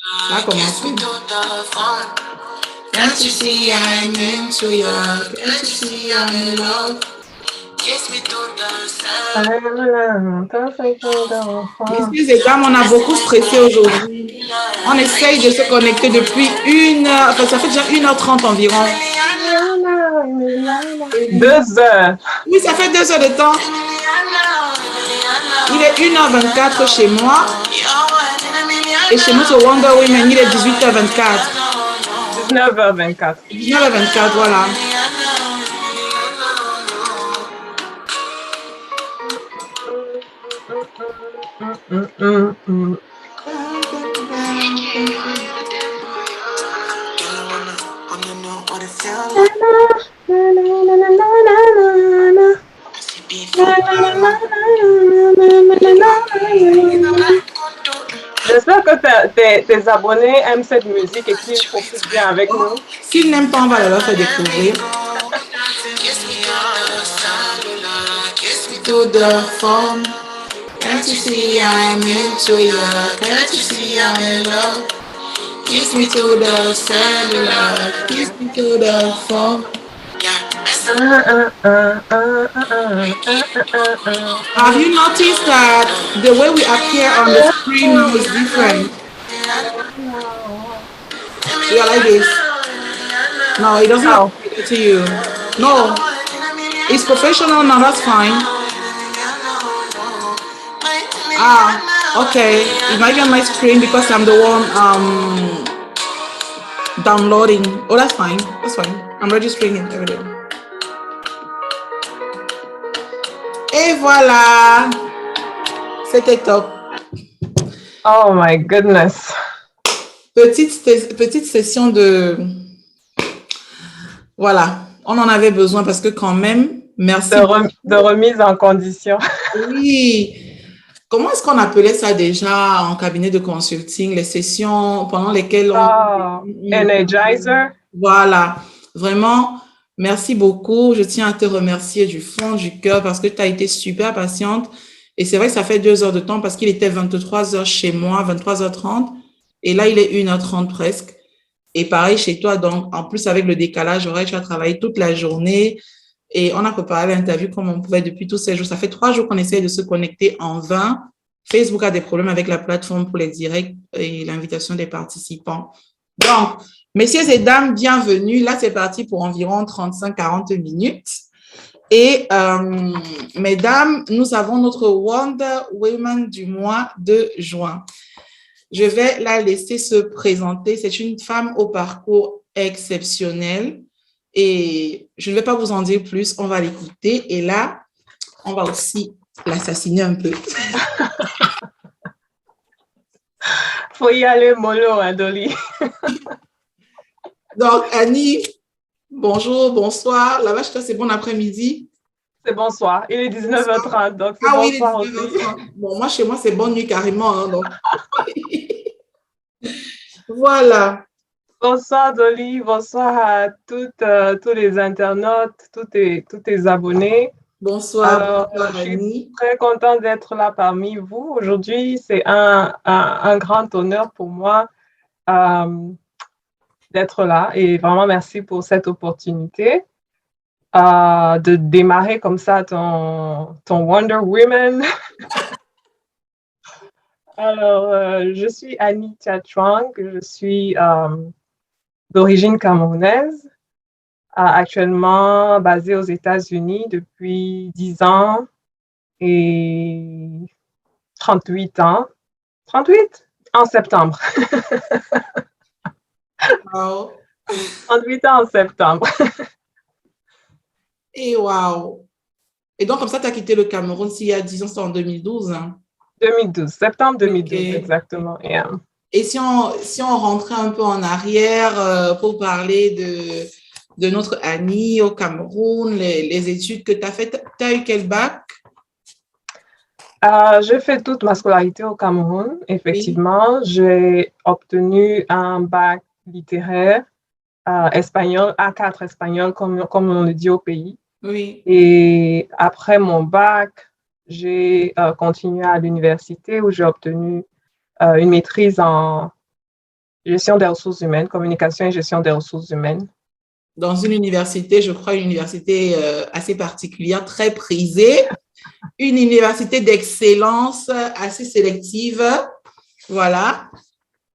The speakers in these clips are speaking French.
Ça a commencé. Can't you see I'm into you? Can't you see I'm in love? Kiss me to the sun. Messieurs et dames, on a beaucoup stressé aujourd'hui. On essaye de se connecter depuis une heure, enfin ça fait déjà 1h30 environ. 2 heures. Oui, ça fait 2 heures de temps. Il est 1h24 chez moi. Et chez nous, sur Wonder Women, il est 18h24. 19h24. 19h24, voilà. J'espère que tes abonnés aiment cette musique et qu'ils profitent bien avec nous. S'ils n'aiment pas, on va leur faire découvrir. To the phone. Can't you see I'm into you? Can't you see I'm in love? Kiss me to the cellular. Kiss me to the phone. Have you noticed that the way we appear on the screen now is different? We are like this. No, it doesn't appear to you. No, it's professional now. That's fine. Ah, okay. It might be on my screen because I'm the one downloading. Oh, that's fine. That's fine. I'm registering it. Everything. Et voilà. C'était top. Oh my goodness. Petite session de... Voilà. On en avait besoin parce que quand même, merci. De remise en condition. Oui. Comment est-ce qu'on appelait ça déjà en cabinet de consulting, les sessions pendant lesquelles on... Energizer. Voilà. Vraiment, merci beaucoup. Je tiens à te remercier du fond du cœur parce que tu as été super patiente. Et c'est vrai que ça fait 2 heures de temps parce qu'il était 23 heures chez moi, 23h30. Et là, il est 1h30 presque. Et pareil chez toi. Donc, en plus, avec le décalage horaire, tu as travaillé toute la journée. Et on a préparé l'interview comme on pouvait depuis tous ces jours. Ça fait 3 jours qu'on essaye de se connecter en vain. Facebook a des problèmes avec la plateforme pour les directs et l'invitation des participants. Donc, messieurs et dames, bienvenue. Là, c'est parti pour environ 35-40 minutes. Et mesdames, nous avons notre Wonder Woman du mois de juin. Je vais la laisser se présenter. C'est une femme au parcours exceptionnel. Et je ne vais pas vous en dire plus, on va l'écouter. Et là, on va aussi l'assassiner un peu. Faut y aller mollo, hein, Dolly. Donc, Annie, bonjour, bonsoir. La vache, toi, c'est bon après-midi. C'est bonsoir. Il est 19h30, donc c'est bonsoir aussi. Bon, moi, chez moi, c'est bonne nuit carrément. Hein, donc. Voilà. Bonsoir Dolly, bonsoir à tous les internautes, tous tes abonnés. Bonsoir, je suis très contente d'être là parmi vous. Aujourd'hui, c'est un grand honneur pour moi d'être là et vraiment merci pour cette opportunité de démarrer comme ça ton Wonder Woman. Alors, je suis Annie Tchatchwang, je suis d'origine camerounaise, actuellement basée aux États-Unis depuis 10 ans et 38 ans. 38 en septembre. Wow. 38 ans en septembre. Et waouh. Et donc, comme ça, tu as quitté le Cameroun s'il y a 10 ans, c'était en 2012. Hein? 2012, septembre 2012, okay. Exactement. Yeah. Et si on rentrait un peu en arrière pour parler de notre Annie au Cameroun, les études que tu as faites, tu as eu quel bac? J'ai fait toute ma scolarité au Cameroun, effectivement. Oui. J'ai obtenu un bac littéraire espagnol, A4 espagnol, comme on le dit au pays. Oui. Et après mon bac, j'ai continué à l'université où j'ai obtenu une maîtrise en gestion des ressources humaines, communication et gestion des ressources humaines. Dans une université, je crois, une université assez particulière, très prisée, une université d'excellence assez sélective. Voilà,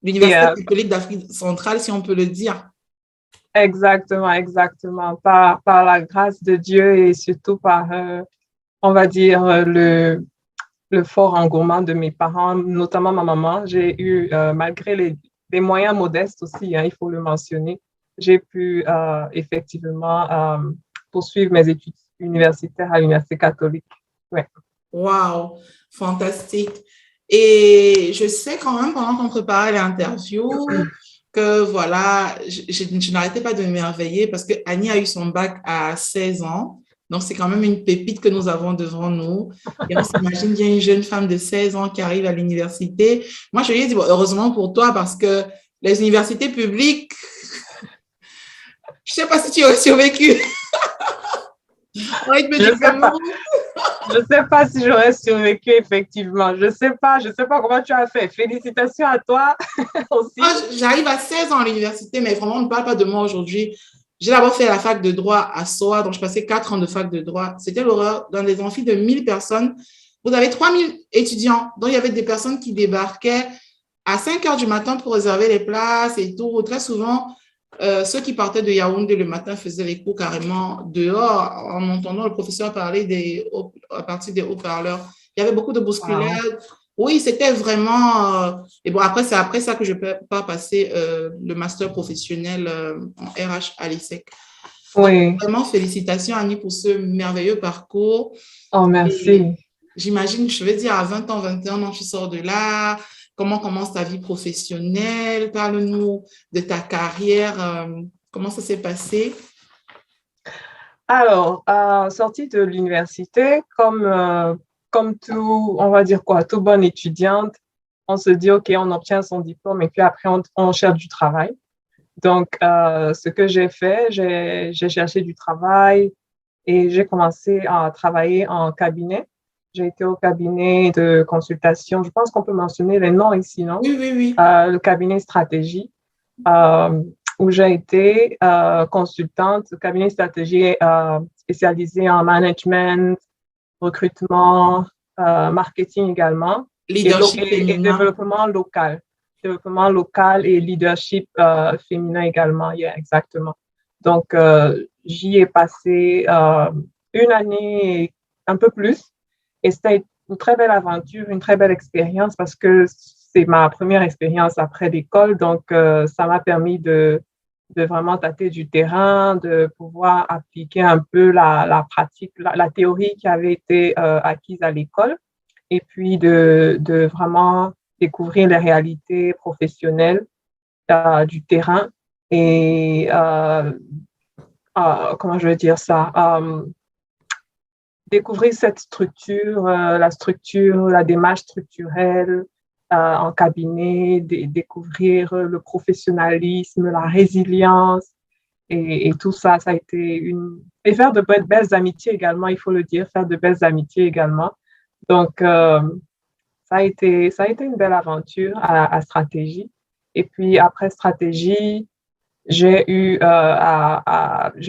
l'Université catholique d'Afrique centrale, si on peut le dire. Exactement, exactement. Par la grâce de Dieu et surtout par, on va dire, le fort engouement de mes parents, notamment ma maman, j'ai eu, malgré les moyens modestes aussi, hein, il faut le mentionner, j'ai pu effectivement poursuivre mes études universitaires à l'Université catholique. Ouais. Wow, fantastique. Et je sais quand même, pendant qu'on préparait l'interview, que voilà, je n'arrêtais pas de m'émerveiller parce que Annie a eu son bac à 16 ans. Donc, c'est quand même une pépite que nous avons devant nous. Et on s'imagine bien une jeune femme de 16 ans qui arrive à l'université. Moi, je lui ai dit, bon, heureusement pour toi, parce que les universités publiques, je ne sais pas si tu aurais survécu. Je sais pas si j'aurais survécu, effectivement. Je sais pas comment tu as fait. Félicitations à toi aussi. Moi, j'arrive à 16 ans à l'université, mais vraiment, on ne parle pas de moi aujourd'hui. J'ai d'abord fait la fac de droit à SOA, donc je passais 4 ans de fac de droit. C'était l'horreur. Dans des amphis de 1000 personnes, vous avez 3000 étudiants, dont il y avait des personnes qui débarquaient à 5 heures du matin pour réserver les places et tout. Très souvent, ceux qui partaient de Yaoundé le matin faisaient les cours carrément dehors en entendant le professeur parler à partir des haut-parleurs. Il y avait beaucoup de bousculades. Wow. Oui, c'était vraiment… et bon, après, c'est après ça que je peux pas passer le master professionnel en RH à l'ISEC. Oui. Donc, vraiment, félicitations, Annie, pour ce merveilleux parcours. Oh, merci. J'imagine, je vais dire, à 20 ans, 21 ans, tu sors de là. Comment commence ta vie professionnelle? Parle-nous de ta carrière. Comment ça s'est passé? Alors, sortie de l'université, comme tout, on va dire quoi, toute bonne étudiante, on se dit, OK, on obtient son diplôme et puis après, on cherche du travail. Donc, ce que j'ai fait, j'ai cherché du travail et j'ai commencé à travailler en cabinet. J'ai été au cabinet de consultation. Je pense qu'on peut mentionner les noms ici, non? Oui, oui, oui. Le cabinet stratégie, où j'ai été consultante. Le cabinet stratégie spécialisé en management, recrutement, marketing également. Leadership et développement local. Développement local et leadership féminin également, yeah, exactement. Donc, j'y ai passé une année et un peu plus. Et c'était une très belle aventure, une très belle expérience parce que c'est ma première expérience après l'école. Donc, ça m'a permis de vraiment tâter du terrain, de pouvoir appliquer un peu la pratique, la théorie qui avait été acquise à l'école et puis de vraiment découvrir les réalités professionnelles du terrain et comment je veux dire ça, découvrir cette structure, la démarche structurelle en cabinet, découvrir le professionnalisme, la résilience et tout ça, ça a été et faire de belles amitiés également, il faut le dire, faire de belles amitiés également. Donc, ça a été une belle aventure à stratégie. Et puis, après stratégie, j'ai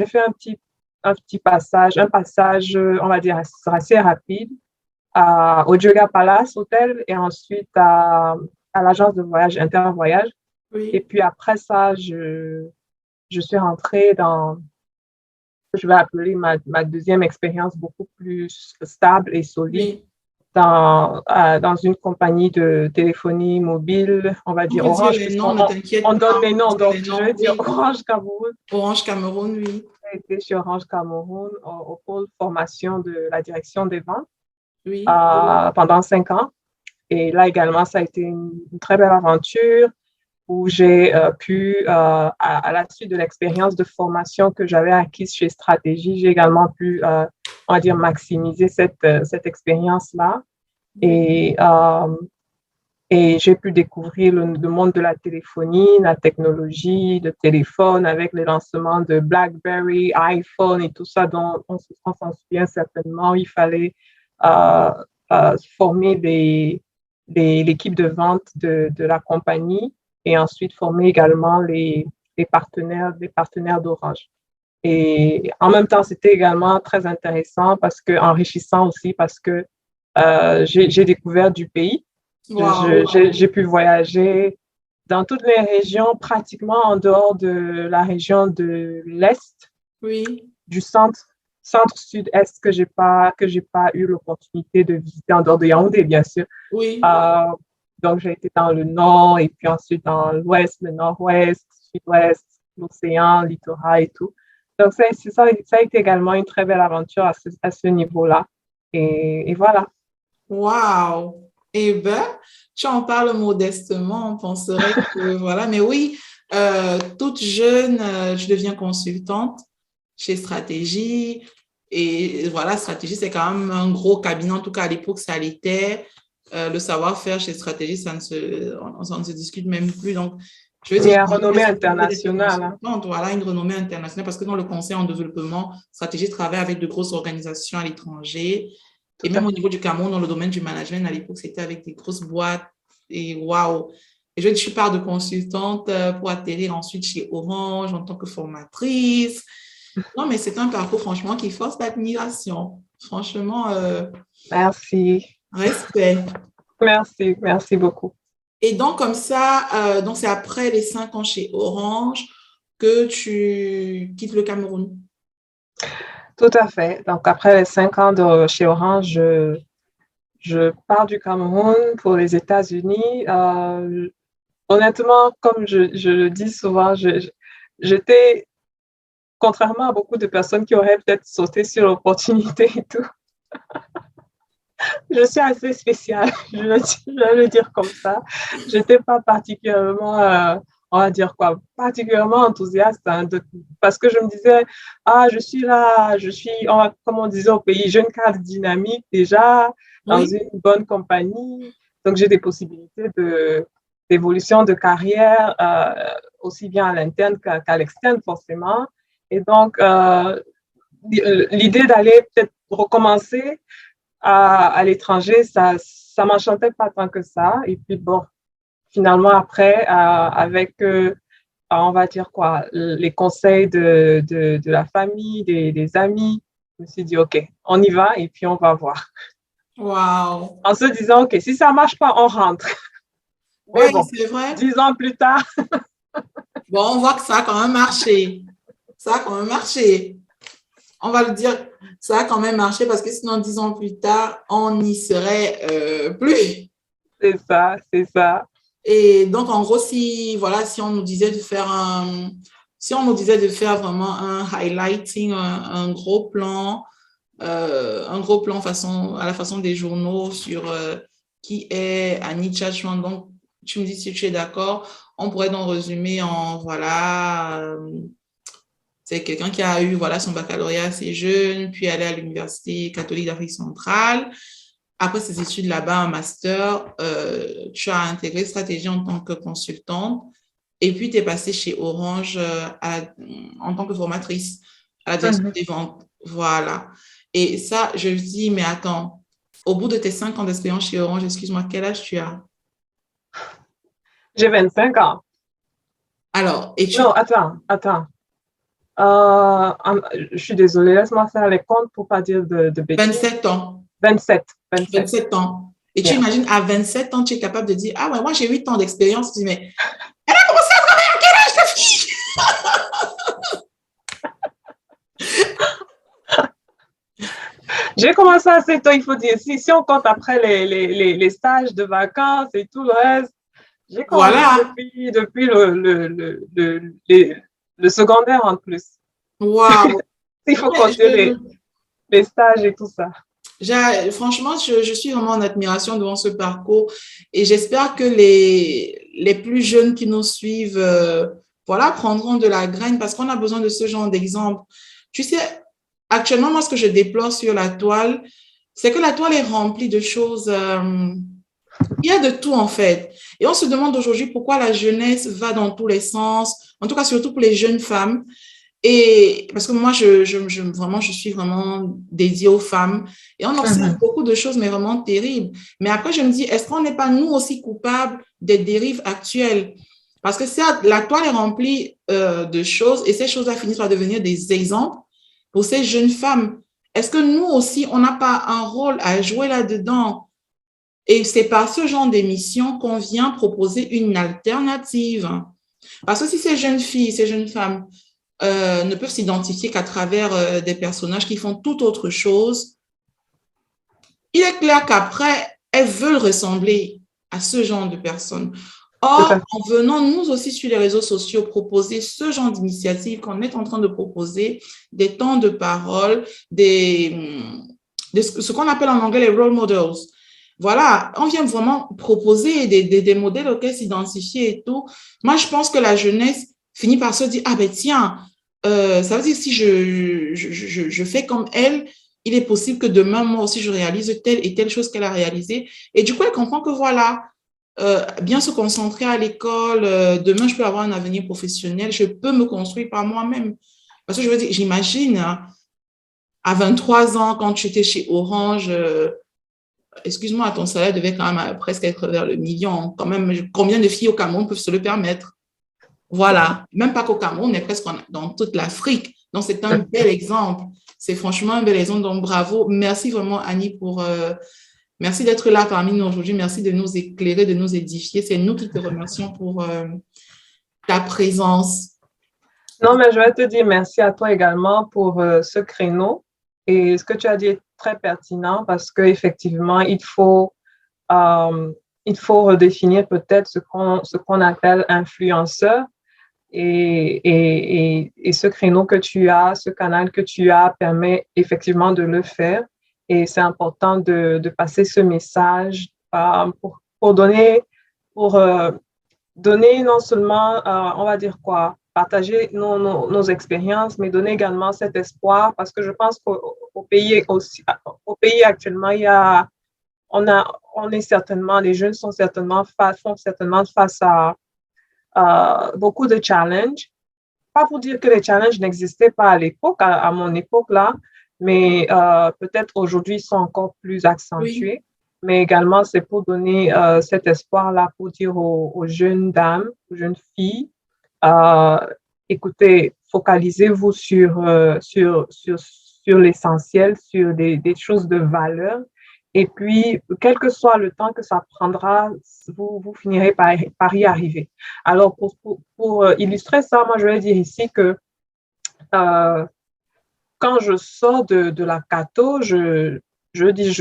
fait un passage, on va dire, assez rapide au Dioga Palace Hotel et ensuite à l'agence de voyage Intervoyage. Oui. Et puis après ça, je suis rentrée dans ce que je vais appeler ma deuxième expérience beaucoup plus stable et solide. Oui. Dans une compagnie de téléphonie mobile, on va dire Orange. On donne les noms, donc je vais dire Orange Cameroun. Orange Cameroun, oui. J'ai été chez Orange Cameroun au pôle formation de la direction des ventes pendant 5 ans. Et là également, ça a été une très belle aventure où j'ai pu, à la suite de l'expérience de formation que j'avais acquise chez Stratégie, j'ai également pu, on va dire, maximiser cette expérience-là. Et j'ai pu découvrir le monde de la téléphonie, la technologie, le téléphone avec le lancement de BlackBerry, iPhone et tout ça dont on s'en souvient certainement. Il fallait former l'équipe de vente de la compagnie et ensuite former également les partenaires d'Orange. Et en même temps, c'était également très intéressant enrichissant aussi parce que j'ai découvert du pays. Wow. J'ai pu voyager dans toutes les régions, pratiquement en dehors de la région de l'Est, Oui. du centre-sud-est que j'ai pas eu l'opportunité de visiter en dehors de Yaoundé, bien sûr. Oui. Donc, j'ai été dans le nord et puis ensuite dans l'ouest, le nord-ouest, sud-ouest, l'océan, le littoral et tout. Donc, ça a été également une très belle aventure à ce niveau-là. Et voilà. Wow. Eh ben, tu en parles modestement, on penserait que voilà, mais oui, toute jeune, je deviens consultante chez Stratégie. Et voilà, Stratégie, c'est quand même un gros cabinet, en tout cas à l'époque, ça l'était. Le savoir-faire chez Stratégie, ça ne se discute même plus. Donc, je veux Il y dire, a j'ai renommée d'être internationale. Hein. consultante, voilà, une renommée internationale, parce que dans le conseil en développement, Stratégie travaille avec de grosses organisations à l'étranger. Et Tout à même au fait. niveau du Cameroun, dans le domaine du management, à l'époque, c'était avec des grosses boîtes. Et waouh! Et je suis part de consultante pour atterrir ensuite chez Orange en tant que formatrice. Non, mais c'est un parcours, franchement, qui force l'admiration. Franchement, Merci. respect. Merci beaucoup. Et donc, comme ça, donc c'est après les 5 ans chez Orange que tu quittes le Cameroun. Tout à fait. Donc, après les 5 ans chez Orange, je pars du Cameroun pour les États-Unis. Honnêtement, comme je le dis souvent, j'étais, contrairement à beaucoup de personnes qui auraient peut-être sauté sur l'opportunité et tout, je suis assez spéciale, je vais le dire comme ça. Je n'étais pas particulièrement, on va dire quoi, particulièrement enthousiaste hein, parce que je me disais, ah, je suis là, comme on disait au pays, jeune cadre dynamique déjà, dans Oui, une bonne compagnie. Donc, j'ai des possibilités d'évolution de carrière, aussi bien à l'interne qu'à l'externe, forcément. Et donc, l'idée d'aller peut-être recommencer à l'étranger, ça m'enchantait pas tant que ça. Et puis bon, finalement après, avec, on va dire quoi, les conseils de la famille, des amis, je me suis dit, OK, on y va et puis on va voir. waouh. En se disant, OK, si ça marche pas, on rentre. Mais Oui, bon, c'est vrai. 10 ans plus tard, Bon, on voit que ça a quand même marché. Ça a quand même marché. On va le dire, ça a quand même marché parce que sinon, 10 ans plus tard, on n'y serait plus. c'est ça, c'est ça. Et donc, en gros, si, voilà, si on nous disait de faire si on nous disait de faire vraiment un highlighting, un gros plan à la façon des journaux sur qui est Annie Chachwan. Donc, tu me dis si tu es d'accord, on pourrait donc résumer en, voilà, c'est quelqu'un qui a eu voilà, son baccalauréat assez jeune, puis allé à l'Université catholique d'Afrique centrale. Après ses études là-bas, un master, tu as intégré Stratégie en tant que consultante et puis tu es passée chez Orange en tant que formatrice à la direction des ventes. Voilà. Et ça, je me dis, mais attends, au bout de tes 5 ans d'expérience chez Orange, excuse-moi, quel âge tu as? J'ai 25 ans. Alors, et tu... Non, attends. Je suis désolée, laisse-moi faire les comptes pour pas dire de bêtises. 27 ans. 27, 27. 27 ans. Et tu Yeah. imagines, à 27 ans, tu es capable de dire, ah ouais, moi j'ai 8 ans d'expérience. Tu dis, mais elle a commencé à travailler à quel âge, ta fille? J'ai commencé assez tôt, il faut dire. Si on compte après les stages de vacances et tout le reste, j'ai commencé Voilà. depuis le secondaire en plus. Waouh. Il faut compter les stages et tout ça. Franchement, je suis vraiment en admiration devant ce parcours et j'espère que les plus jeunes qui nous suivent, voilà, prendront de la graine parce qu'on a besoin de ce genre d'exemple. Tu sais, actuellement, moi, ce que je déplore sur la toile, c'est que la toile est remplie de choses. Il y a de tout, en fait. Et on se demande aujourd'hui pourquoi la jeunesse va dans tous les sens, en tout cas, surtout pour les jeunes femmes. Et parce que moi, vraiment, je suis vraiment dédiée aux femmes. Et on observe beaucoup de choses, mais vraiment terribles. Mais après, je me dis, est-ce qu'on n'est pas nous aussi coupables des dérives actuelles? Parce que certes, la toile est remplie de choses et ces choses-là finissent par devenir des exemples pour ces jeunes femmes. Est-ce que nous aussi, on n'a pas un rôle à jouer là-dedans? Et c'est par ce genre d'émission qu'on vient proposer une alternative. Parce que si ces jeunes filles, ces jeunes femmes ne peuvent s'identifier qu'à travers des personnages qui font tout autre chose, il est clair qu'après, elles veulent ressembler à ce genre de personnes. Or, en venant nous aussi sur les réseaux sociaux proposer ce genre d'initiative qu'on est en train de proposer, des temps de parole, ce qu'on appelle en anglais les role models. Voilà, on vient vraiment proposer des modèles auxquels s'identifier et tout. Moi, je pense que la jeunesse finit par se dire, ah ben tiens, ça veut dire si je fais comme elle, il est possible que demain, moi aussi, je réalise telle et telle chose qu'elle a réalisée. Et du coup, elle comprend que voilà, bien se concentrer à l'école, demain, je peux avoir un avenir professionnel, je peux me construire par moi-même. Parce que je veux dire, j'imagine, hein, à 23 ans, quand tu étais chez Orange, excuse-moi, ton salaire devait quand même presque être vers le million. Quand même, combien de filles au Cameroun peuvent se le permettre? Voilà, même pas qu'au Cameroun, mais presque dans toute l'Afrique. Donc, c'est un bel exemple. C'est franchement un bel exemple. Donc, bravo. Merci vraiment, Annie, merci d'être là parmi nous aujourd'hui. Merci de nous éclairer, de nous édifier. C'est nous qui te remercions pour ta présence. Non, mais je vais te dire merci à toi également pour ce créneau. Et ce que tu as dit est très pertinent parce qu'effectivement, il faut redéfinir peut-être ce qu'on appelle influenceur. Et ce créneau que tu as, ce canal que tu as permet effectivement de le faire. Et c'est important de passer ce message pour donner non seulement, on va dire quoi, partager nos expériences, mais donner également cet espoir parce que je pense qu'au pays aussi, au pays actuellement, les jeunes font certainement face à beaucoup de challenges. Pas pour dire que les challenges n'existaient pas à l'époque, à mon époque là, mais peut-être aujourd'hui ils sont encore plus accentués. Oui. Mais également, c'est pour donner cet espoir-là pour dire aux jeunes dames, aux jeunes filles, écoutez, focalisez-vous sur l'essentiel, sur des choses de valeur. Et puis, quel que soit le temps que ça prendra, vous finirez par y arriver. Alors, pour illustrer ça, moi, je vais dire ici que quand je sors de la Cato, je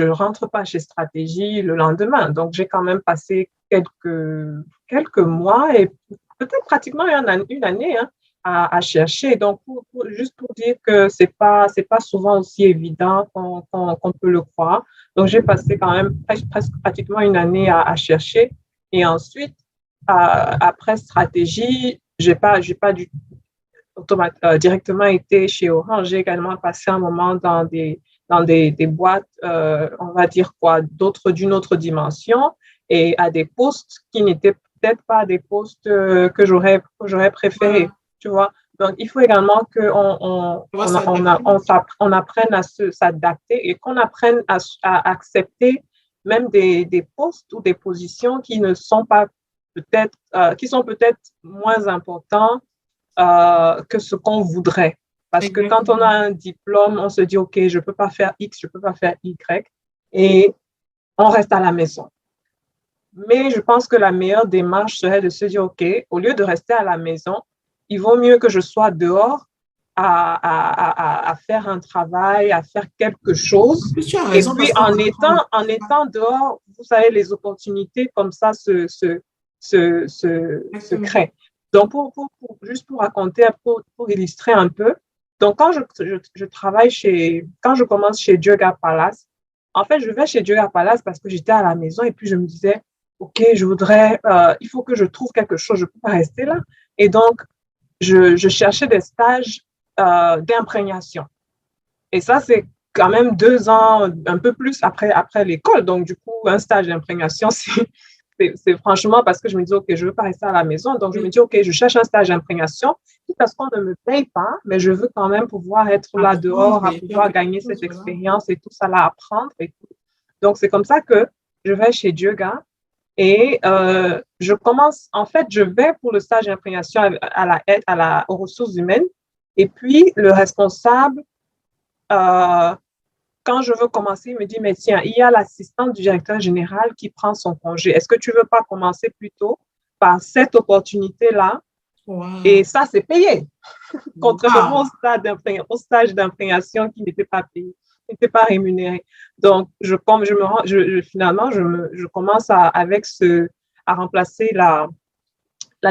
rentre pas chez Stratégie le lendemain. Donc, j'ai quand même passé quelques mois et peut-être pratiquement une année à chercher. Donc, juste pour dire que c'est pas souvent aussi évident qu'on peut le croire. Donc, j'ai passé quand même presque pratiquement une année à chercher. Et ensuite, après Stratégie, j'ai pas directement été chez Orange. J'ai également passé un moment dans des boîtes, on va dire quoi, d'une autre dimension et à des postes qui n'étaient peut-être pas des postes que j'aurais préféré, tu vois. Donc, il faut également qu'on apprenne à s'adapter et qu'on apprenne à accepter même des postes ou des positions qui ne sont pas peut-être, qui sont peut-être moins importants que ce qu'on voudrait. Parce que quand on a un diplôme, on se dit, OK, je ne peux pas faire X, je ne peux pas faire Y, et on reste à la maison. Mais je pense que la meilleure démarche serait de se dire, OK, au lieu de rester à la maison, il vaut mieux que je sois dehors à faire un travail, à faire quelque chose. Et puis, en étant dehors, vous savez, les opportunités comme ça se créent. Donc, juste pour raconter, pour illustrer un peu, donc quand je travaille quand je commence chez Dioga Palace, en fait, je vais chez Dioga Palace parce que j'étais à la maison et puis je me disais, OK, il faut que je trouve quelque chose, je ne peux pas rester là. Et donc, je cherchais des stages d'imprégnation. Et ça, c'est quand même 2 ans, un peu plus après l'école. Donc, du coup, un stage d'imprégnation, c'est franchement parce que je me dis, OK, je ne veux pas rester à la maison. Donc, je me dis, OK, je cherche un stage d'imprégnation, parce qu'on ne me paye pas, mais je veux quand même pouvoir être là dehors, à pouvoir gagner cette expérience et tout ça là, apprendre. Et tout. Donc, c'est comme ça que je vais chez Dioga Et je vais pour le stage d'imprégnation aux ressources humaines. Et puis, le responsable, quand je veux commencer, il me dit, mais tiens, il y a l'assistante du directeur général qui prend son congé. Est-ce que tu veux pas commencer plutôt par cette opportunité-là? Et Wow. ça, c'est payé, contrairement Wow. au stage d'imprégnation qui n'était pas payé, n'était pas rémunéré. Donc, je commence à remplacer la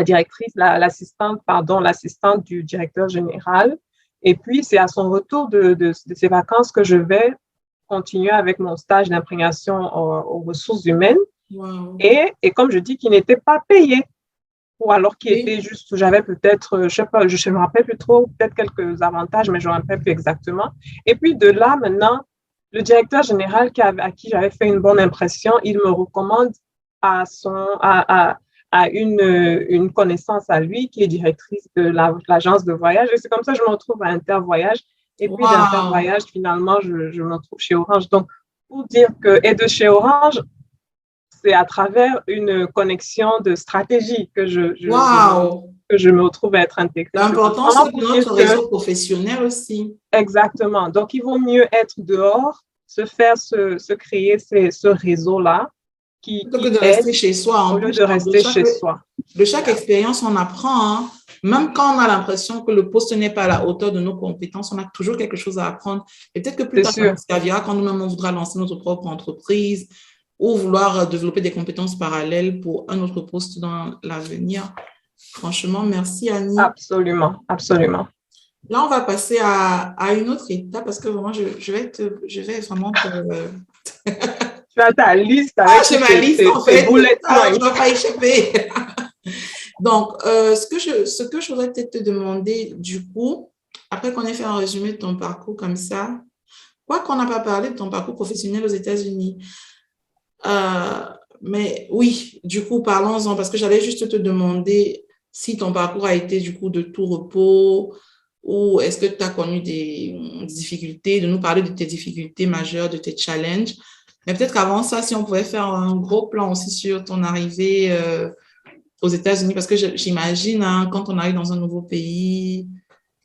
directrice, l'assistante du directeur général. Et puis, c'est à son retour de ses vacances que je vais continuer avec mon stage d'imprégnation aux ressources humaines. Wow. Et comme je dis, qui n'était pas payé. Ou alors qui était Oui. juste, j'avais peut-être, je sais pas, je ne me rappelle plus trop, peut-être quelques avantages, mais je ne me rappelle plus exactement. Et puis de là, maintenant, le directeur général à qui j'avais fait une bonne impression, il me recommande à une connaissance à lui qui est directrice de l'agence de voyage. Et c'est comme ça que je me retrouve à Intervoyage. Et puis Wow. d'Intervoyage, finalement, je me retrouve chez Orange. Donc, pour dire que, et de chez Orange, c'est à travers une connexion de stratégie Wow. que je me retrouve à être intégrée chez Orange. L'important, Vraiment c'est pour pour dire notre que, réseau professionnel aussi. exactement. Donc, il vaut mieux être dehors, se créer ce réseau-là Plutôt que qui de aide rester chez soi. au En lieu plus, de rester chez soi. de chaque Yeah. expérience, on apprend, hein. Même quand on a l'impression que le poste n'est pas à la hauteur de nos compétences, on a toujours quelque chose à apprendre. Et peut-être que plus C'est tard, ça nous sûr. servira quand nous-mêmes, on voudra lancer notre propre entreprise ou vouloir développer des compétences parallèles pour un autre poste dans l'avenir. Franchement, merci Annie. Absolument, absolument. Là, on va passer à une autre étape parce que vraiment, je vais vraiment te... Tu as ta liste Ah, avec j'ai tous ma liste en tes fait, bullet alors je points. ne dois pas échapper. Donc, ce que je voudrais peut-être te demander, du coup, après qu'on ait fait un résumé de ton parcours comme ça, quoi qu'on n'a pas parlé de ton parcours professionnel aux États-Unis, euh, mais oui, du coup, parlons-en, parce que j'allais juste te demander si ton parcours a été du coup de tout repos ou est-ce que tu as connu des difficultés, de nous parler de tes difficultés majeures, de tes challenges. Mais peut-être qu'avant ça, si on pouvait faire un gros plan aussi sur ton arrivée aux États-Unis, parce que j'imagine, hein, quand on arrive dans un nouveau pays,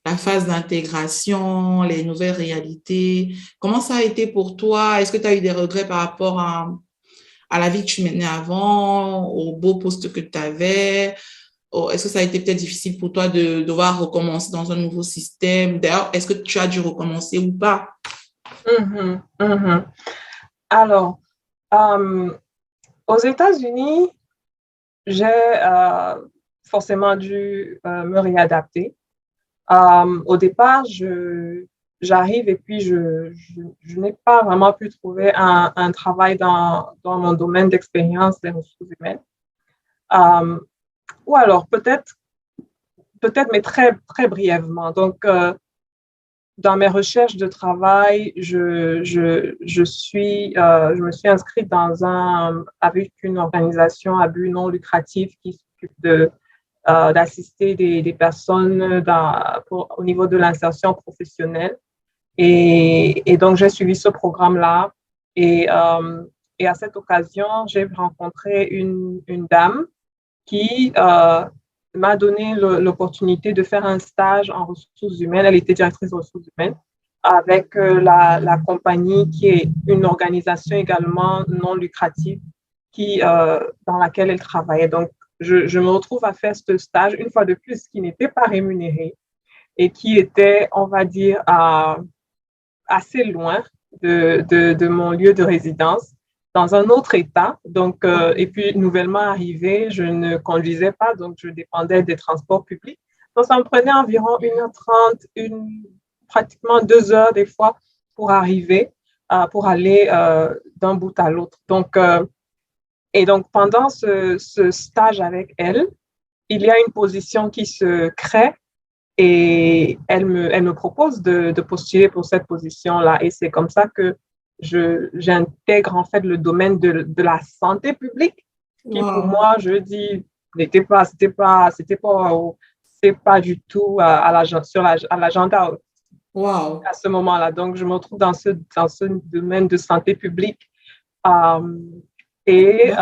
la phase d'intégration, les nouvelles réalités, comment ça a été pour toi? Est-ce que tu as eu des regrets par rapport à la vie que tu menais avant, au beau poste que tu avais? Est-ce que ça a été peut-être difficile pour toi de devoir recommencer dans un nouveau système? D'ailleurs, est-ce que tu as dû recommencer ou pas? Mhm, mhm. Alors, aux États-Unis, j'ai forcément dû me réadapter. Au départ, j'arrive et puis je n'ai pas vraiment pu trouver un travail dans mon domaine d'expérience des ressources humaines. Euh, ou alors, mais très, très brièvement. Donc, dans mes recherches de travail, je me suis inscrite avec une organisation à but non lucratif qui s'occupe d'assister des personnes au niveau de l'insertion professionnelle. Et donc, j'ai suivi ce programme-là. Et, euh, et à cette occasion, j'ai rencontré une dame qui m'a donné l'opportunité de faire un stage en ressources humaines. Elle était directrice des ressources humaines avec la compagnie qui est une organisation également non lucrative dans laquelle elle travaillait. Donc, je me retrouve à faire ce stage, une fois de plus, qui n'était pas rémunéré et qui était, on va dire, assez loin de mon lieu de résidence, dans un autre État. Donc, et puis, nouvellement arrivée, je ne conduisais pas, donc je dépendais des transports publics. Donc, ça me prenait environ 1h30, pratiquement 2 heures des fois pour arriver, pour aller d'un bout à l'autre. Donc, et donc, pendant ce stage avec elle, il y a une position qui se crée et elle me propose de postuler pour cette position-là. Et c'est comme ça que j'intègre en fait le domaine de la santé publique, qui pour Wow. moi, je dis, c'est pas du tout à l'agenda Wow. à ce moment-là. Donc, je me retrouve dans ce domaine de santé publique. Euh, et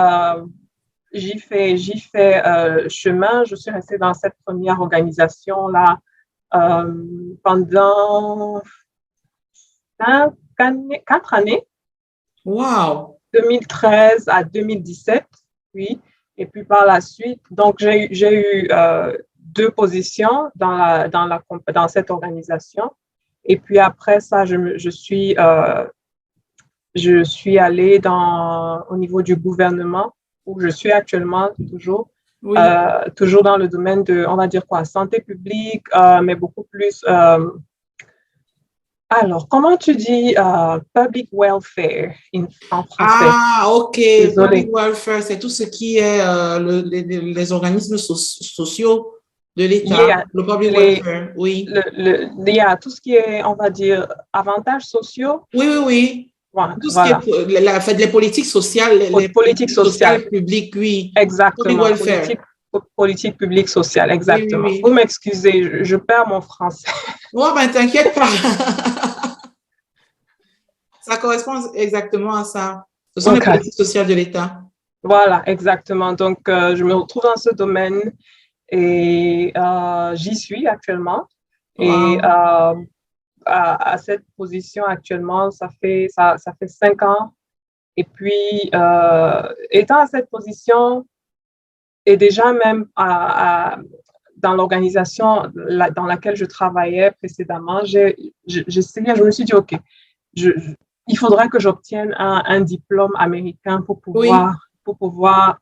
J'ai fait chemin. Je suis restée dans cette première organisation-là pendant 4 années, Wow. 2013 à 2017, oui. Et puis par la suite, donc j'ai eu 2 positions dans cette organisation. Et puis après ça, je suis allée au niveau du gouvernement, où je suis actuellement toujours, Oui. toujours dans le domaine de, on va dire quoi, santé publique, mais beaucoup plus. Alors, comment tu dis public welfare en français? Ah, OK. Public Désolée. welfare, c'est tout ce qui est les organismes sociaux de Il y l'État. a Le public les, welfare, oui. il y a tout ce qui est, on va dire, avantages sociaux. Oui, oui, oui. Voilà. Tout ce qui Voilà. est les politiques sociales, les Politique politiques sociale. sociales publiques, oui. Public Exactement. welfare. Politique publique sociale. Oui, oui, Exactement. Vous oui. m'excusez, je perds mon français. Oh, ben, t'inquiète pas. Ça correspond exactement à ça. Ce sont les OK. politiques sociales de l'État. Voilà, exactement. Donc, je me retrouve dans ce domaine et j'y suis actuellement. Et Wow. à cette position actuellement, ça fait 5 ans. Et puis, étant à cette position, et déjà même dans l'organisation dans laquelle je travaillais précédemment, je me suis dit, OK, je, il faudrait que j'obtienne un diplôme américain Oui. pour pouvoir,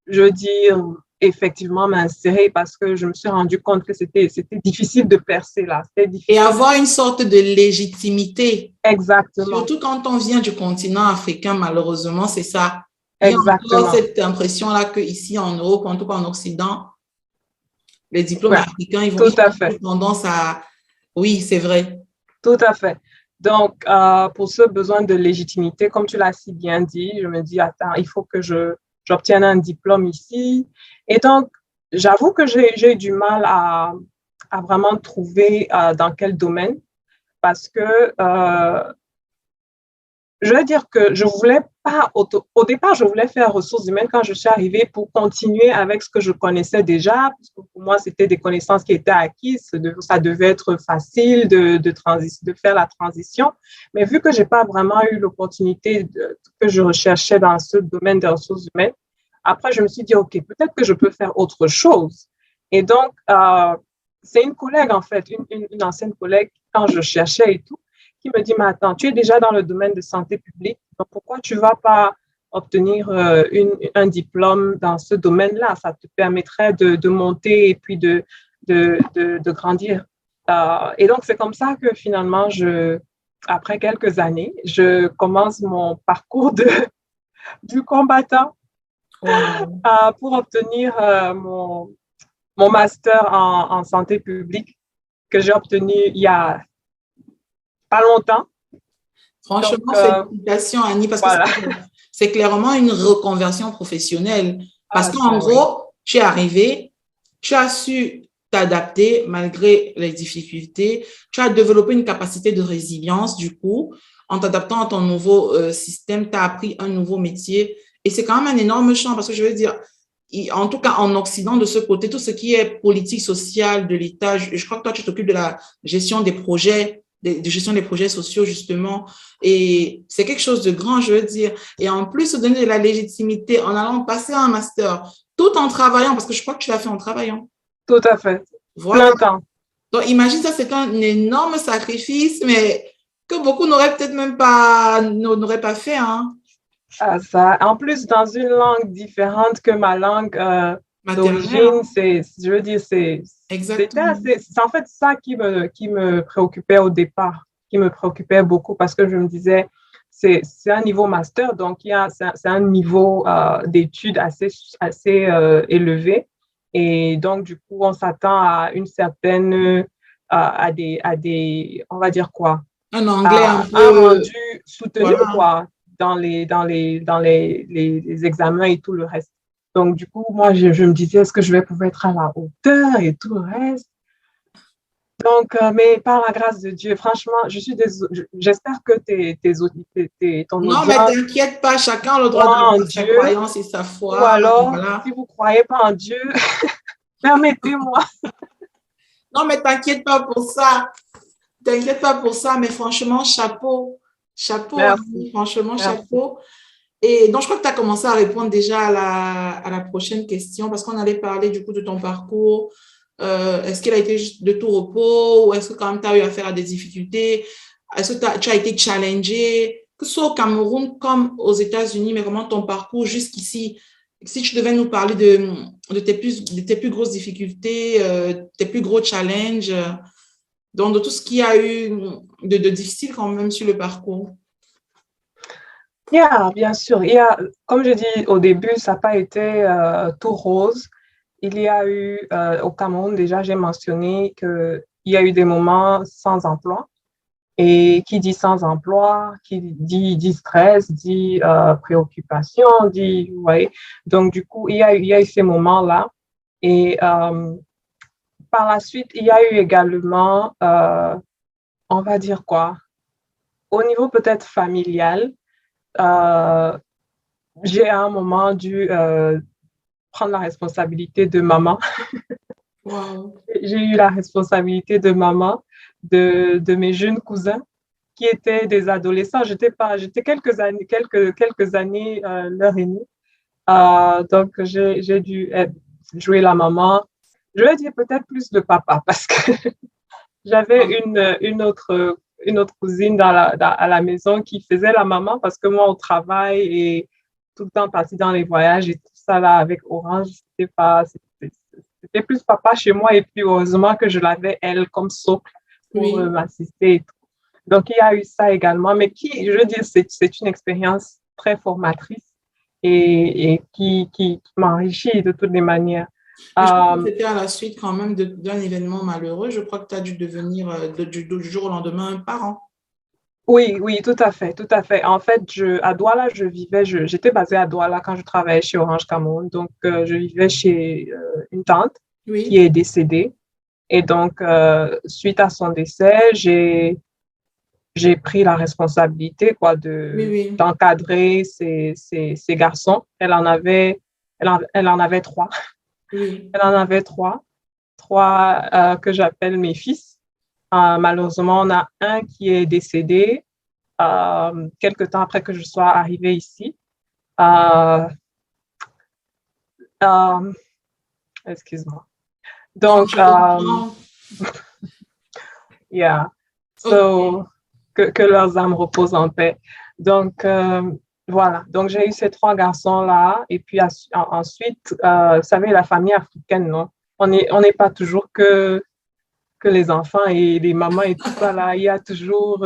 je veux dire, effectivement m'insérer parce que je me suis rendu compte que c'était difficile de percer là. C'était Et difficile. avoir une sorte de légitimité. Exactement. Surtout quand on vient du continent africain, malheureusement, c'est ça. Il y a encore Exactement. cette impression-là qu'ici en Europe, en tout cas en Occident, les diplômes Ouais, africains, ils tout à ont fait. tendance à… Oui, c'est vrai. Tout à fait. Donc, pour ce besoin de légitimité, comme tu l'as si bien dit, je me dis, attends, il faut que j'obtienne un diplôme ici. Et donc, j'avoue que j'ai eu du mal à vraiment trouver dans quel domaine, parce que je veux dire que je voulais pas, au départ, je voulais faire ressources humaines quand je suis arrivée pour continuer avec ce que je connaissais déjà, parce que pour moi, c'était des connaissances qui étaient acquises, ça devait être facile de faire la transition. Mais vu que j'ai pas vraiment eu l'opportunité que je recherchais dans ce domaine des ressources humaines, après, je me suis dit, OK, peut-être que je peux faire autre chose. Et donc, c'est une collègue, en fait, une ancienne collègue, quand je cherchais et tout, qui me dit, mais attends, tu es déjà dans le domaine de santé publique, donc pourquoi tu ne vas pas obtenir un diplôme dans ce domaine-là? Ça te permettrait de monter et puis de grandir. Et donc, c'est comme ça que finalement, après quelques années, je commence mon parcours du combattant Wow. pour obtenir mon master en santé publique que j'ai obtenu il y a pas longtemps. Donc, Franchement, félicitations, Annie, parce que voilà. c'est clairement une reconversion professionnelle. Parce Ah, qu'en ça, oui. gros, tu es arrivé, tu as su t'adapter malgré les difficultés, tu as développé une capacité de résilience, du coup, en t'adaptant à ton nouveau système, tu as appris un nouveau métier. Et c'est quand même un énorme champ, parce que je veux dire, en tout cas en Occident, de ce côté, tout ce qui est politique sociale de l'État, je crois que toi, tu t'occupes de la gestion des projets, de gestion des projets sociaux, justement. Et c'est quelque chose de grand, je veux dire. Et en plus, se donner de la légitimité en allant passer un master, tout en travaillant, parce que je crois que tu l'as fait en travaillant. Tout à fait. Voilà. Plein temps. Donc, imagine ça, c'est un énorme sacrifice, mais que beaucoup n'auraient pas fait, hein, Ah, ça. En plus, dans une langue différente que ma langue maternelle, d'origine, hein. je veux dire, Exactement. c'est en fait ça qui me préoccupait au départ, qui me préoccupait beaucoup parce que je me disais, c'est un niveau master, donc c'est un niveau d'études assez élevé. Et donc, du coup, on s'attend à une certaine, on va dire quoi, Un anglais un à un peu, rendu soutenu, voilà. quoi, dans les examens et tout le reste. Donc, du coup, moi, je me disais, est-ce que je vais pouvoir être à la hauteur et tout le reste? Donc, mais par la grâce de Dieu, franchement, j'espère que ton Non, mais audience t'inquiète pas, chacun a le droit croit en d'avoir sa Dieu, croyance et sa ou foi. alors, si Voilà. vous ne croyez pas en Dieu, permettez-moi. Non, mais t'inquiète pas pour ça. T'inquiète pas pour ça, mais franchement, chapeau. Chapeau, hein, Merci, franchement, merci. chapeau. Et donc, je crois que tu as commencé à répondre déjà à la prochaine question parce qu'on allait parler du coup de ton parcours. Est-ce qu'il a été juste de tout repos ou est-ce que quand même tu as eu affaire à des difficultés? Est-ce que tu as été challengé, que ce soit au Cameroun comme aux États-Unis, mais vraiment ton parcours jusqu'ici? Si tu devais nous parler de tes plus grosses difficultés, tes plus gros challenges, donc de tout ce qu'il y a eu de difficile quand même sur le parcours. Bien sûr. Comme je dis au début, ça n'a pas été tout rose. Il y a eu, au Cameroun, déjà, j'ai mentionné qu'il y a eu des moments sans emploi. Et qui dit sans emploi, qui dit stress, dit préoccupation, dit, ouais. Donc, du coup, il y a eu ces moments-là. Et par la suite, il y a eu également, on va dire quoi, au niveau peut-être familial, euh, j'ai à un moment dû prendre la responsabilité de maman. Wow. J'ai eu la responsabilité de maman de mes jeunes cousins qui étaient des adolescents. J'étais quelques années leur aînée. Donc, j'ai dû jouer la maman. Je vais dire peut-être plus le papa parce que j'avais une autre cousine à la maison qui faisait la maman parce que moi, au travail et tout le temps partie dans les voyages et tout ça là avec Orange, c'était plus papa chez moi et puis heureusement que je l'avais elle comme socle pour Oui. m'assister et tout. Donc, il y a eu ça également, mais je veux dire, c'est une expérience très formatrice et qui m'enrichit de toutes les manières. Mais je crois que Euh, c'était à la suite quand même d'un événement malheureux. Je crois que tu as dû devenir du jour au lendemain un parent. oui, oui, tout à fait, tout à fait. En fait, à Douala, j'étais basée à Douala quand je travaillais chez Orange Cameroun. Donc, je vivais chez une tante qui Oui, est décédée. Et donc, suite à son décès, j'ai pris la responsabilité quoi, oui, oui, d'encadrer ces garçons. Elle en avait trois. oui. Elle en avait trois que j'appelle mes fils. Malheureusement, on a un qui est décédé quelque temps après que je sois arrivée ici. Euh, euh, Excuse-moi. Non, Donc, je comprends. yeah. Ok. So, que leurs âmes reposent en paix. Donc, voilà. Donc, j'ai eu ces trois garçons-là. Et puis, ensuite, vous savez, la famille africaine, non? On n'est pas toujours que les enfants et les mamans et tout ça là. Il y a toujours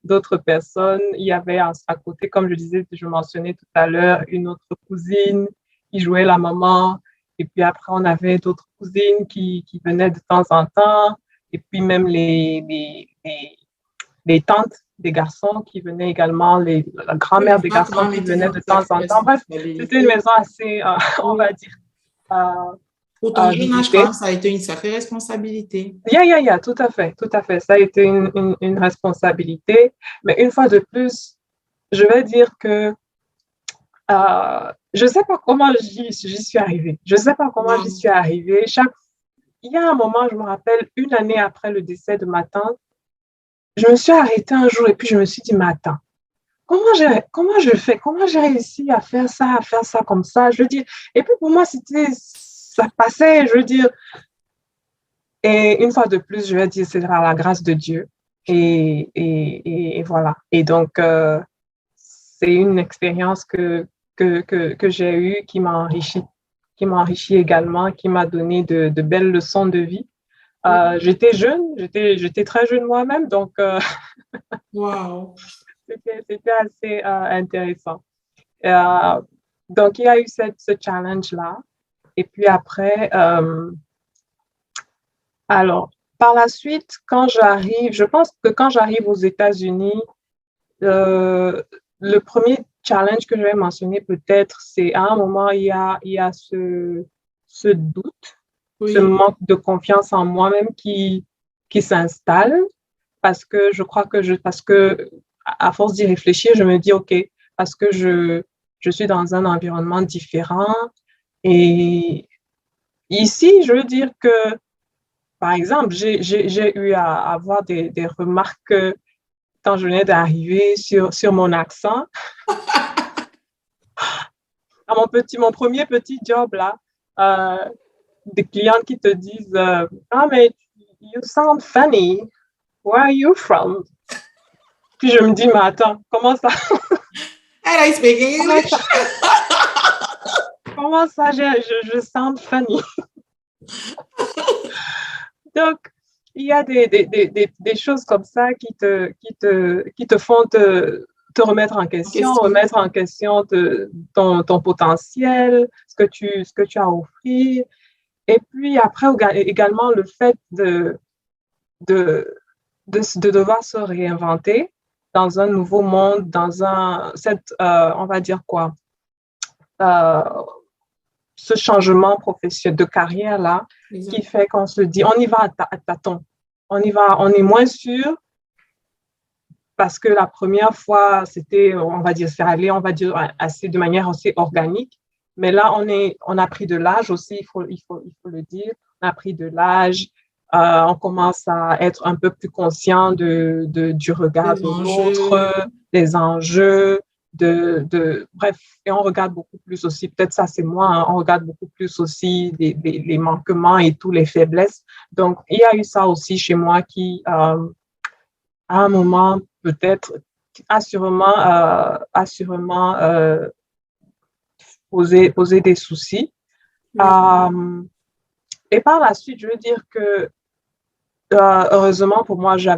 d'autres personnes. Il y avait à côté, comme je disais, je mentionnais tout à l'heure, une autre cousine qui jouait la maman. Et puis après, on avait d'autres cousines qui venaient de temps en temps. Et puis même les tantes des garçons qui venaient également, la Oui, mais grand-mère des ça a garçons quand même qui été venaient une de temps sacrée en temps. Bref, c'était une responsabilité. maison assez, on va Oui. dire, Pour ton jeune âge, quand visitée. même, ça a été une sacrée responsabilité. Tout à fait, tout à fait. Ça a été une responsabilité. Mais une fois de plus, je vais dire que je ne sais pas comment j'y suis arrivée. Je ne sais pas comment j'y Wow. suis arrivée. Il y a un moment, je me rappelle, une année après le décès de ma tante, je me suis arrêtée un jour et puis je me suis dit, mais attends, comment je fais? Comment j'ai réussi à faire ça comme ça? Je veux dire, et puis pour moi, ça passait, je veux dire, et une fois de plus, je vais dire, c'est par la grâce de Dieu. Et voilà. Et donc, c'est une expérience que j'ai eue qui m'a enrichi également, qui m'a donné de belles leçons de vie. J'étais jeune, j'étais très jeune moi-même, donc Wow. c'était assez intéressant. Euh, donc, il y a eu ce challenge-là. Et puis après, alors, par la suite, je pense que quand j'arrive aux États-Unis, euh, le premier challenge que je vais mentionner peut-être, c'est à un moment, il y a ce doute, ce Oui. manque de confiance en moi-même qui s'installe parce que je crois que parce que à force d'y réfléchir, je me dis, OK, parce que je suis dans un environnement différent. Et ici, je veux dire que, par exemple, j'ai eu à avoir des remarques quand je venais d'arriver sur mon accent. À mon premier petit job là, euh, des clients qui te disent ah, mais you sound funny. Where are you from? Puis je me dis, mais attends, comment ça? And I speak Comment English. ça, comment ça je sound funny? Donc, il y a des choses comme ça qui te font te remettre Question. en question ton potentiel, ce que tu as à offrir. Et puis après, également, le fait de, de devoir se réinventer dans un nouveau monde, dans on va dire quoi, euh, ce changement professionnel de carrière là, qui Exact. fait qu'on se dit, on y va à tâtons, on y va, on est moins sûr parce que la première fois, c'était, on va dire, c'est allé, on va dire, assez de manière assez organique. Mais là, on a pris de l'âge aussi, il faut le dire. On a pris de l'âge. On commence à être un peu plus conscient du regard Les de enjeux. l'autre, des enjeux, bref, et on regarde beaucoup plus aussi, peut-être ça c'est moi, hein, on regarde beaucoup plus aussi les manquements et tous les faiblesses. Donc, il y a eu ça aussi chez moi qui, à un moment, peut-être, assurément poser des soucis. Oui. Euh, et par la suite, je veux dire que heureusement pour moi, j'ai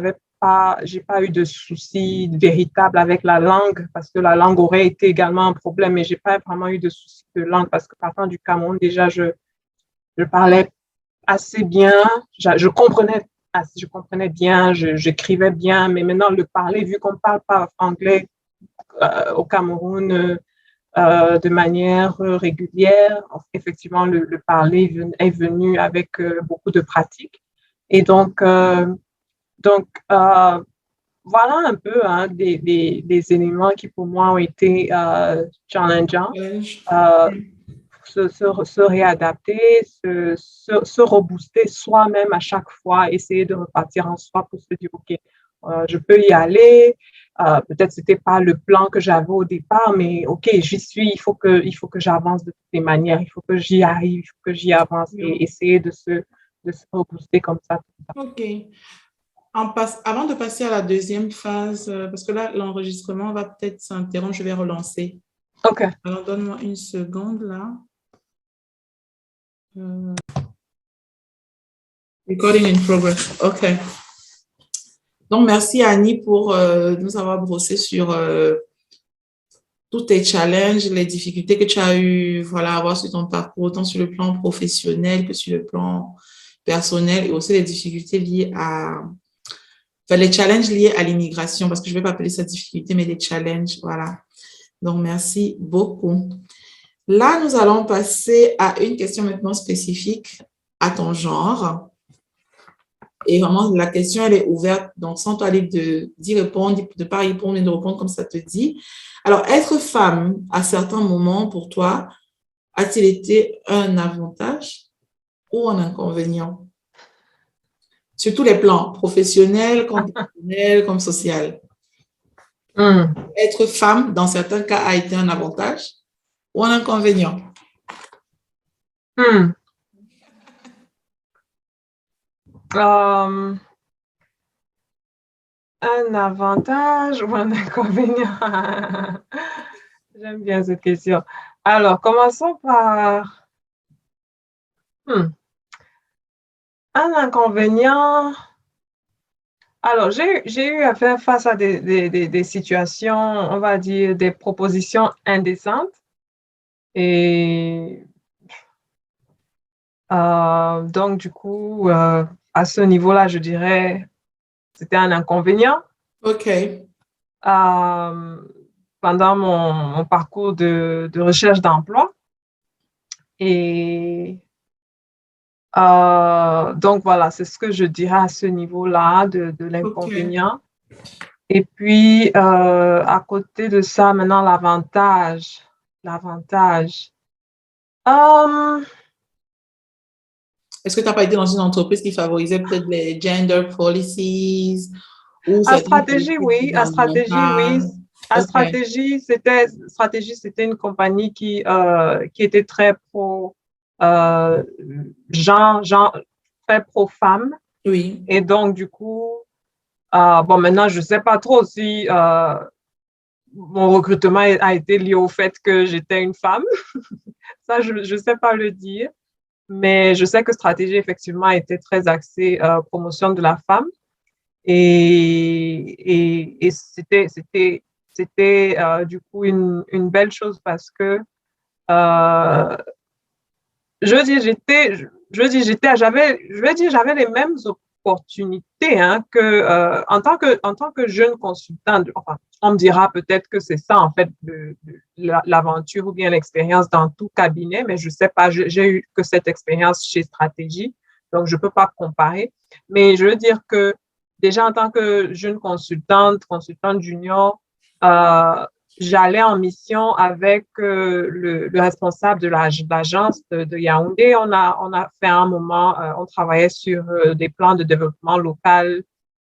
pas eu de soucis véritables avec la langue parce que la langue aurait été également un problème, mais j'ai pas vraiment eu de soucis de langue parce que partant du Cameroun, déjà, je parlais assez bien, je comprenais bien, j'écrivais bien, mais maintenant le parler, vu qu'on ne parle pas anglais au Cameroun de manière régulière, effectivement le parler est venu avec beaucoup de pratique. Et donc voilà un peu hein, des éléments qui pour moi ont été challengeants. Collège. Euh, se réadapter, se rebooster soi-même à chaque fois, essayer de repartir en soi pour se dire, OK, je peux y aller. Peut-être que ce n'était pas le plan que j'avais au départ, mais OK, j'y suis, il faut que j'avance de toutes les manières, il faut que j'y arrive, il faut que j'y avance et essayer de se rebooster comme ça. OK. Avant de passer à la deuxième phase, parce que là, l'enregistrement va peut-être s'interrompre, je vais relancer. OK. Alors, donne-moi une seconde là. Recording in progress. OK. Donc, merci Annie pour nous avoir brossé sur tous tes challenges, les difficultés que tu as eu, voilà, à avoir sur ton parcours, autant sur le plan professionnel que sur le plan personnel et aussi les difficultés liées enfin, les challenges liés à l'immigration, parce que je ne vais pas appeler ça difficulté, mais les challenges, voilà. Donc, merci beaucoup. Là, nous allons passer à une question maintenant spécifique à ton genre. Et vraiment, la question, elle est ouverte. Donc, sans toi libre d'y répondre, de ne pas répondre, mais de répondre comme ça te dit. Alors, être femme, à certains moments, pour toi, a-t-il été un avantage ou un inconvénient? Sur tous les plans, professionnel, comme personnel, comme social. Mm. Être femme, dans certains cas, a été un avantage ou un inconvénient? Mm. Um, un avantage ou un inconvénient? J'aime bien cette question. Alors, commençons par un inconvénient. Alors, j'ai eu à faire face à des situations, on va dire, des propositions indécentes. Et donc, du coup, à ce niveau-là, je dirais, c'était un inconvénient. OK. Euh, pendant mon parcours de recherche d'emploi. Et Donc voilà, c'est ce que je dirais à ce niveau-là de Ok. l'inconvénient. Et puis, à côté de ça, maintenant, l'avantage. L'avantage. Euh, Est-ce que tu n'as pas été dans une entreprise qui favorisait peut-être les gender policies ou à certaines stratégie, politiques oui. À stratégie, oui. gouvernementales? À Ok. stratégie, c'était une compagnie qui était très pro euh, genre, très pro-femme. Oui. Et donc, du coup, bon, maintenant, je ne sais pas trop si mon recrutement a été lié au fait que j'étais une femme. Ça, je ne sais pas le dire. Mais je sais que stratégie, effectivement, était très axée promotion de la femme. Et c'était du coup une belle chose parce que euh, je veux dire, j'avais les mêmes opportunités hein, que en tant que jeune consultante. Enfin, on me dira peut-être que c'est ça en fait l'aventure ou bien l'expérience dans tout cabinet, mais je sais pas. J'ai eu que cette expérience chez Stratégie, donc je peux pas comparer. Mais je veux dire que déjà en tant que jeune consultante junior, euh, j'allais en mission avec le responsable de l'agence de Yaoundé. On a fait un moment, on travaillait sur des plans de développement local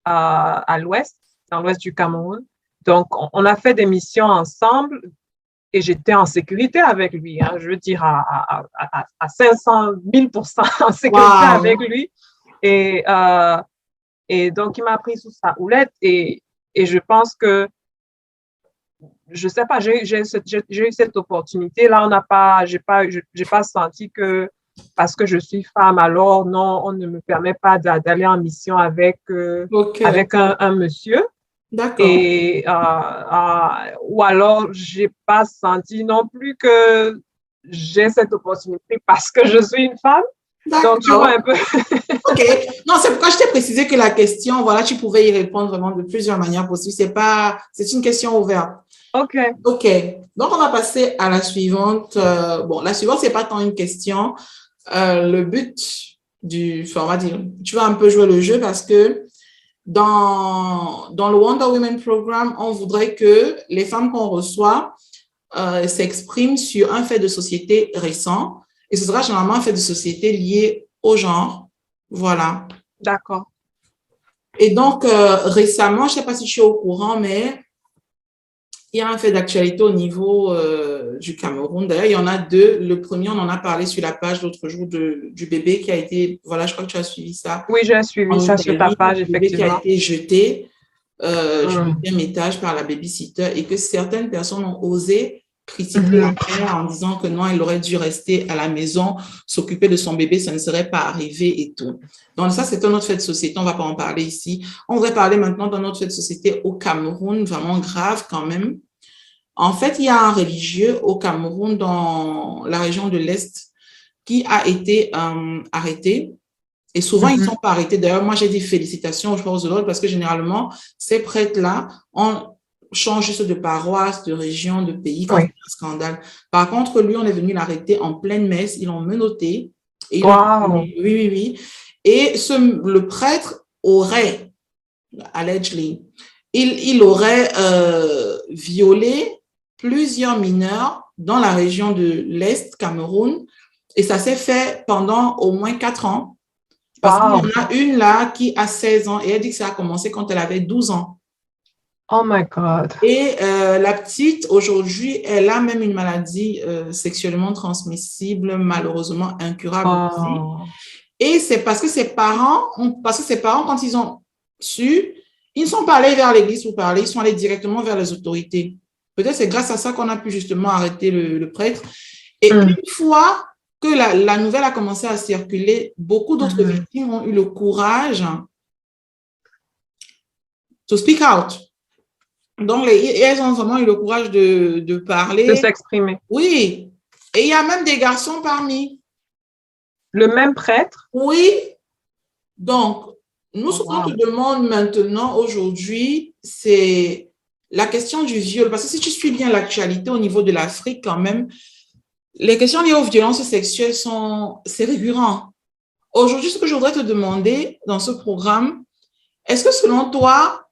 à l'ouest, dans l'ouest du Cameroun. Donc, on a fait des missions ensemble et j'étais en sécurité avec lui. Hein, je veux dire à 500 000% en sécurité avec Wow. lui. Et, et donc, il m'a pris sous sa houlette et je pense que je sais pas, j'ai eu cette opportunité. Là, j'ai pas senti que parce que je suis femme, alors non, on ne me permet pas d'aller en mission Ok. avec un monsieur. D'accord. Et, ou alors, j'ai pas senti non plus que j'ai cette opportunité parce que je suis une femme. Donc, tu vois un D'accord. peu. Ok. Non, c'est pourquoi je t'ai précisé que la question, voilà, tu pouvais y répondre vraiment de plusieurs manières possibles. C'est une question ouverte. OK. Ok. Donc, on va passer à la suivante. Bon, la suivante, c'est pas tant une question. Le but enfin, on va dire, tu vas un peu jouer le jeu parce que dans le Wonder Women Programme, on voudrait que les femmes qu'on reçoit s'expriment sur un fait de société récent. Et ce sera généralement un fait de société lié au genre. Voilà. D'accord. Et donc, récemment, je ne sais pas si je suis au courant, mais il y a un fait d'actualité au niveau du Cameroun. D'ailleurs, il y en a deux. Le premier, on en a parlé sur la page l'autre jour du bébé qui a été, voilà, je crois que tu as suivi ça, Oui, j'ai suivi en ça sur ta Italie, page, le bébé qui a effectivement. été jeté du Mm. deuxième étage par la babysitter et que certaines personnes ont osé critiquer la Mhm. mère en disant que non, elle aurait dû rester à la maison, s'occuper de son bébé, ça ne serait pas arrivé et tout. Donc ça, c'est un autre fait de société, on ne va pas en parler ici. On voudrait parler maintenant d'un autre fait de société au Cameroun, vraiment grave quand même. En fait, il y a un religieux au Cameroun, dans la région de l'Est, qui a été arrêté. Et souvent, ils ne Mhm. sont pas arrêtés. D'ailleurs, moi, j'ai dit félicitations aux forces de l'ordre parce que généralement, ces prêtres-là, on change juste de paroisse, de région, de pays quand il y a Oui. un scandale. Par contre, lui, on est venu l'arrêter en pleine messe. Ils l'ont menotté et ils l'ont... Wow. Oui, oui, oui. Et le prêtre aurait, allegedly, il aurait violé plusieurs mineurs dans la région de l'Est, Cameroun. Et ça s'est fait pendant au moins 4 ans. Parce qu'il y Wow. en a une là qui a 16 ans et elle dit que ça a commencé quand elle avait 12 ans. Oh my God. Et la petite, aujourd'hui, elle a même une maladie sexuellement transmissible, malheureusement incurable aussi. Oh. Et c'est parce que ses parents, quand ils ont su, ils ne sont pas allés vers l'église pour parler, ils sont allés directement vers les autorités. Peut-être c'est grâce à ça qu'on a pu justement arrêter le prêtre. Et Mm. une fois que la nouvelle a commencé à circuler, beaucoup d'autres Mhm. victimes ont eu le courage to speak out. Donc, elles ont vraiment eu le courage de De parler. s'exprimer. Oui. Et il y a même des garçons parmi. Le même prêtre? Oui. Donc, nous, Oh, ce qu'on te wow. demande maintenant, aujourd'hui, c'est la question du viol. Parce que si tu suis bien l'actualité au niveau de l'Afrique, quand même, les questions liées aux violences sexuelles c'est récurrent. aujourd'hui, ce que je voudrais te demander dans ce programme, est-ce que selon toi,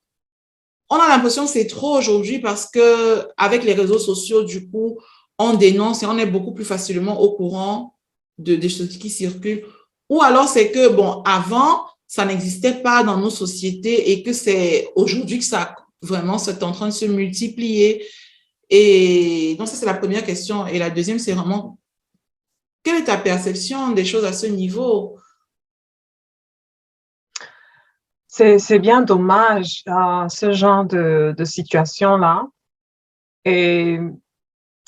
on a l'impression que c'est trop aujourd'hui parce que avec les réseaux sociaux, du coup, on dénonce et on est beaucoup plus facilement au courant des choses qui circulent. Ou alors c'est que, bon, avant, ça n'existait pas dans nos sociétés et que c'est aujourd'hui que ça vraiment c'est en train de se multiplier. Et donc, ça, c'est la première question. Et la deuxième, c'est vraiment, quelle est ta perception des choses à ce niveau? C'est bien dommage, ce genre de situation-là. Et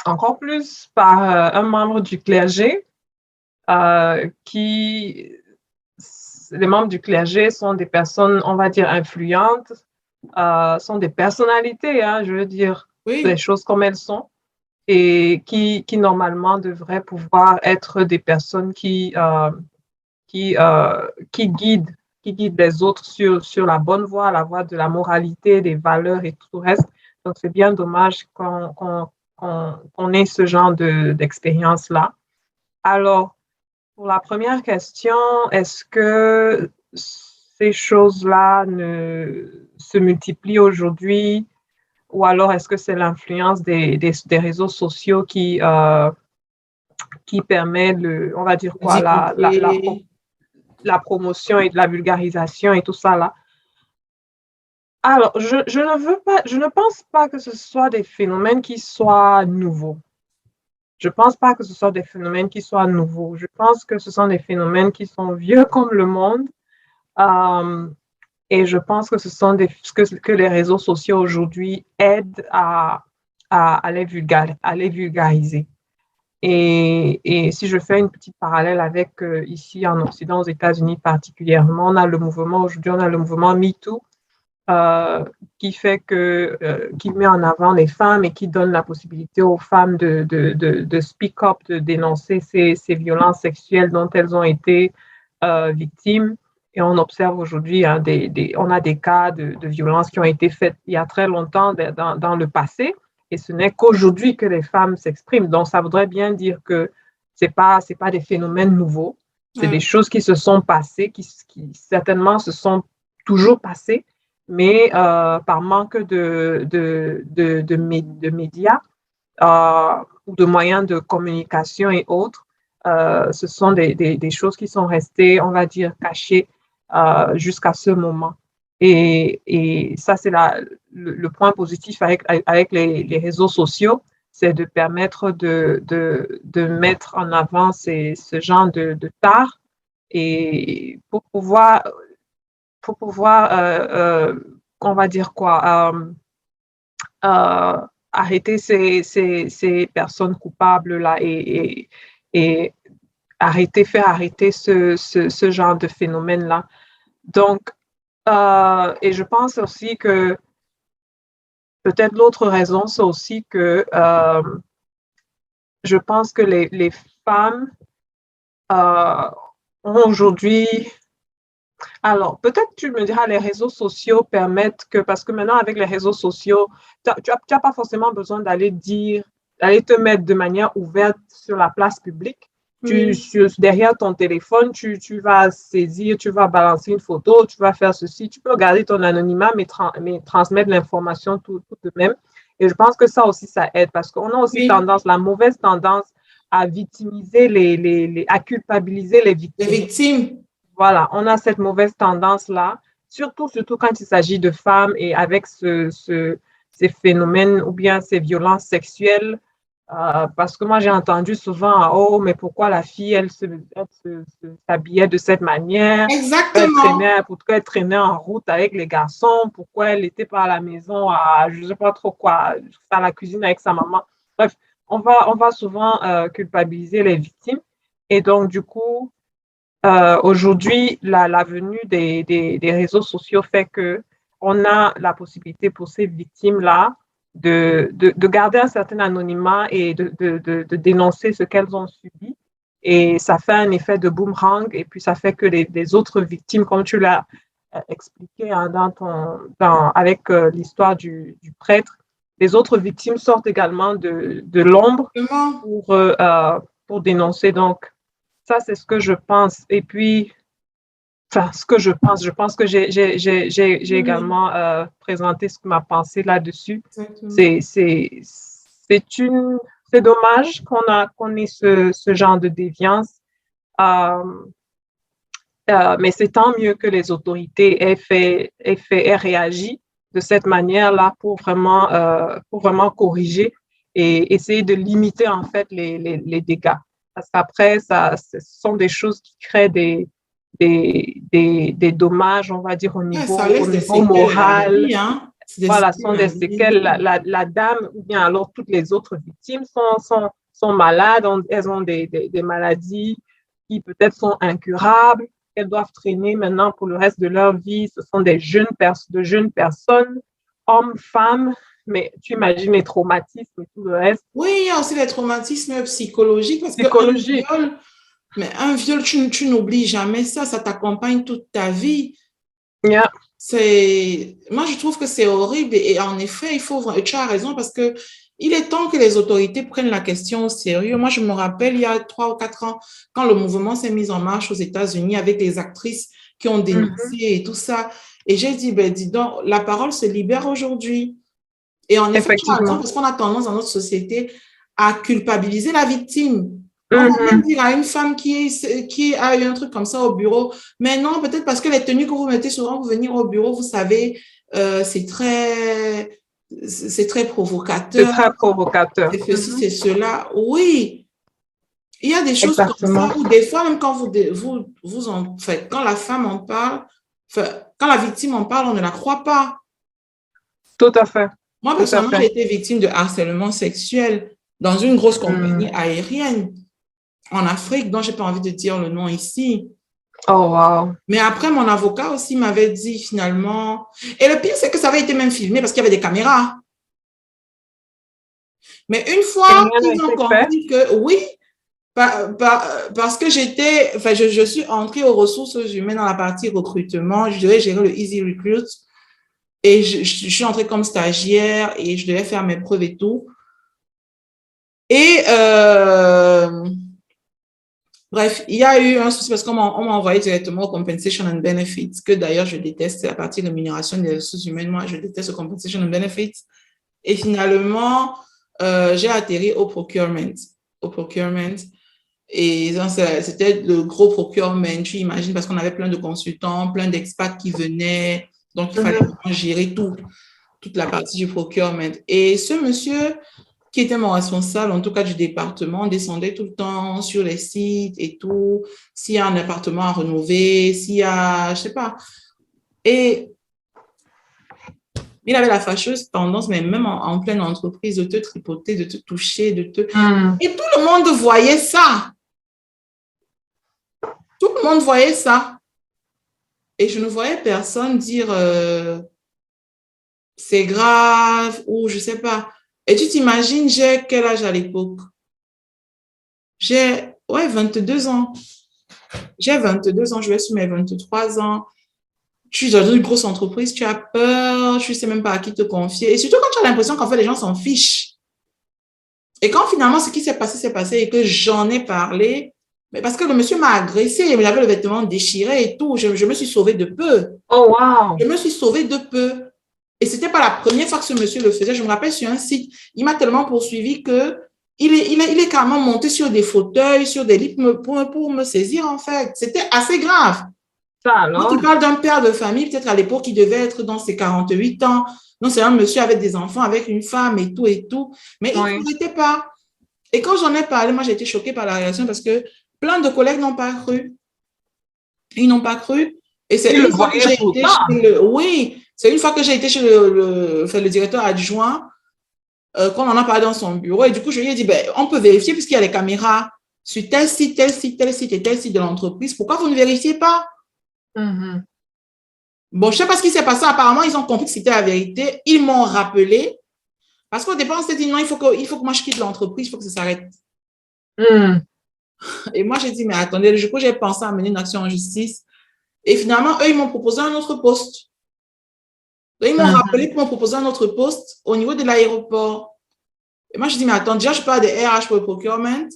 encore plus par un membre du clergé qui, les membres du clergé sont des personnes, on va dire, influentes, sont des personnalités, hein, je veux dire les Oui, choses comme elles sont, et qui normalement devraient pouvoir être des personnes qui guident, qui guident les autres sur la bonne voie, la voie de la moralité, des valeurs et tout le reste. Donc, c'est bien dommage qu'on ait ce genre d'expérience-là. Alors, pour la première question, est-ce que ces choses-là se multiplient aujourd'hui ou alors est-ce que c'est l'influence des réseaux sociaux qui permet, on va dire quoi, difficulté. la promotion et de la vulgarisation et tout ça là? Alors, je ne pense pas que ce soit des phénomènes qui soient nouveaux. Je pense pas que ce soit des phénomènes qui soient nouveaux. Je pense que ce sont des phénomènes qui sont vieux comme le monde. Euh, et je pense que ce sont que les réseaux sociaux aujourd'hui aident à les vulgariser. Et si je fais une petite parallèle avec ici en Occident, aux États-Unis particulièrement, aujourd'hui, on a le mouvement MeToo, euh, qui met en avant les femmes et qui donne la possibilité aux femmes de speak up, de dénoncer ces violences sexuelles dont elles ont été victimes. Et on observe aujourd'hui, hein, on a des cas de violences qui ont été faites il y a très longtemps dans le passé. Et ce n'est qu'aujourd'hui que les femmes s'expriment. Donc, ça voudrait bien dire que c'est pas des phénomènes nouveaux. C'est des Ouais. choses qui se sont passées, qui certainement se sont toujours passées, mais par manque de médias ou de moyens de communication et autres, ce sont des choses qui sont restées, on va dire, cachées jusqu'à ce moment. Et ça, c'est le point positif avec les réseaux sociaux, c'est de permettre de mettre en avant ce genre de tard et pour pouvoir on va dire quoi, euh, arrêter ces personnes coupables-là et faire arrêter ce genre de phénomène-là. Donc, et je pense aussi que peut-être l'autre raison, c'est aussi que je pense que les femmes euh, ont aujourd'hui. Alors, peut-être tu me diras, les réseaux sociaux permettent que, parce que maintenant, avec les réseaux sociaux, tu n'as pas forcément besoin d'aller te mettre de manière ouverte sur la place publique. Oui, Derrière ton téléphone, tu vas saisir, tu vas balancer une photo, tu vas faire ceci, tu peux garder ton anonymat, mais transmettre l'information tout de même. Et je pense que ça aussi, ça aide parce qu'on a aussi oui, la mauvaise tendance à victimiser à culpabiliser les les victimes. victimes. Voilà, on a cette mauvaise tendance-là, surtout quand il s'agit de femmes et avec ces phénomènes ou bien ces violences sexuelles. Parce que moi, j'ai entendu souvent, oh, mais pourquoi la fille, s'habillait de cette manière? Exactement. Pourquoi elle traînait en route avec les garçons? Pourquoi elle n'était pas à la maison je ne sais pas trop quoi, à la cuisine avec sa maman? Bref, on va souvent culpabiliser les victimes. Et donc, du coup, aujourd'hui, la venue des réseaux sociaux fait que on a la possibilité pour ces victimes-là de garder un certain anonymat et de dénoncer ce qu'elles ont subi. Et ça fait un effet de boomerang et puis ça fait que les autres victimes, comme tu l'as expliqué hein, avec l'histoire du prêtre, les autres victimes sortent également de l'ombre Exactement. pour dénoncer. Donc, ça, c'est ce que je pense. Et puis, Enfin, ce que je pense que j'ai également présenté ce que ma pensée là-dessus. Exactement. C'est c'est dommage qu'on ait ce genre de déviance, euh, mais c'est tant mieux que les autorités aient réagi de cette manière-là pour vraiment corriger et essayer de limiter en fait les dégâts. Parce qu'après, ce sont des choses qui créent des dommages, on va dire, Ouais, ça laisse au des niveau séquelles à la moral. vie, hein. C'est des Voilà, ce séquelles sont à des la vie. séquelles. La dame ou bien alors toutes les autres victimes sont malades, elles ont des maladies qui peut-être sont incurables, elles doivent traîner maintenant pour le reste de leur vie. Ce sont de jeunes personnes, hommes, femmes, mais tu imagines les traumatismes et tout le reste. Oui, il y a aussi les traumatismes psychologiques parce qu'un Psychologique. viol, mais un viol, tu n'oublies jamais ça, ça t'accompagne toute ta vie. Yeah. Moi, je trouve que c'est horrible et en effet, tu as raison parce que il est temps que les autorités prennent la question au sérieux. Moi, je me rappelle il y a 3 ou 4 ans, quand le mouvement s'est mis en marche aux États-Unis avec les actrices qui ont dénoncé Mm-hmm. et tout ça. Et j'ai dit, ben, dis donc, la parole se libère aujourd'hui. Et en effet, tu as raison Effectivement. parce qu'on a tendance dans notre société à culpabiliser la victime. On va même Mm-hmm. dire à une femme qui a eu un truc comme ça au bureau, mais non, peut-être parce que les tenues que vous mettez souvent pour venir au bureau, vous savez, c'est très C'est provocateur, très provocateur. c'est ceci, Mm-hmm. c'est cela. Oui, il y a des choses comme Exactement. ça où des fois, même quand quand la femme en parle, quand la victime en parle, on ne la croit pas. Tout à fait. Moi, Tout à personnellement, fait. j'ai été victime de harcèlement sexuel dans une grosse compagnie Mm. aérienne en Afrique, dont je n'ai pas envie de dire le nom ici. Oh, wow. Mais après, mon avocat aussi m'avait dit finalement. Et le pire, c'est que ça avait été même filmé parce qu'il y avait des caméras. Mais une Et fois rien n'a qu'ils ont été fait. compris que oui, parce que je suis entrée aux ressources humaines dans la partie recrutement, je devais gérer le Easy Recruit et je suis entrée comme stagiaire et je devais faire mes preuves et tout. Et bref, il y a eu un souci parce qu'on m'a envoyé directement au Compensation and Benefits, que d'ailleurs je déteste, c'est la partie rémunération des ressources humaines. Moi, je déteste le Compensation and Benefits. Et finalement, j'ai atterri au procurement. Au procurement. Et c'était le gros procurement, tu imagines, parce qu'on avait plein de consultants, plein d'expats qui venaient. Donc, il fallait Mhm. vraiment gérer toute la partie du procurement. Et ce monsieur qui était mon responsable, en tout cas du département, descendait tout le temps sur les sites et tout, s'il y a un appartement à rénover, s'il y a, je sais pas. Et il avait la fâcheuse tendance, mais même en pleine entreprise, de te tripoter, de te toucher, de te... Mm. Et tout le monde voyait ça. Tout le monde voyait ça. Et je ne voyais personne dire c'est grave ou je sais pas. Et tu t'imagines, j'ai quel âge à l'époque? J'ai, ouais, 22 ans. J'ai 22 ans, je vais sur mes 23 ans. Tu es dans une grosse entreprise, tu as peur, tu ne sais même pas à qui te confier. Et surtout quand tu as l'impression qu'en fait, les gens s'en fichent. Et quand finalement, ce qui s'est passé et que j'en ai parlé, mais parce que le monsieur m'a agressé, il avait le vêtement déchiré et tout, je me suis sauvée de peu. Oh, wow. Je me suis sauvée de peu. Et ce n'était pas la première fois que ce monsieur le faisait. Je me rappelle sur un site, il m'a tellement poursuivi que il est carrément monté sur des fauteuils, sur des lits pour me saisir, en fait. C'était assez grave. Ça Quand alors? tu parles d'un père de famille, peut-être à l'époque, il devait être dans ses 48 ans. Non, c'est un monsieur avec des enfants, avec une femme et tout et tout. Mais il Oui. ne s'arrêtait pas. Et quand j'en ai parlé, moi, j'ai été choquée par la réaction parce que plein de collègues n'ont pas cru. Ils n'ont pas cru. Et c'est Il le une fois que voyait j'ai été pourtant. chez oui, c'est une fois que j'ai été chez le directeur adjoint, qu'on en a parlé dans son bureau. Et du coup, je lui ai dit, ben, on peut vérifier puisqu'il y a les caméras sur tel site, tel site, tel site et tel site de l'entreprise. Pourquoi vous ne vérifiez pas? Mhm. Bon, je ne sais pas ce qui s'est passé. Apparemment, ils ont compris que c'était la vérité. Ils m'ont rappelé. Parce qu'au départ, on s'est dit, non, il faut que moi je quitte l'entreprise, il faut que ça s'arrête. Mm. Et moi, j'ai dit, mais attendez, du coup, j'ai pensé à mener une action en justice. Et finalement, eux, ils m'ont proposé un autre poste. Donc, ils m'ont Mhm. rappelé pour me proposer un autre poste au niveau de l'aéroport. Et moi, je dis, mais attends, déjà, je parle des RH pour le procurement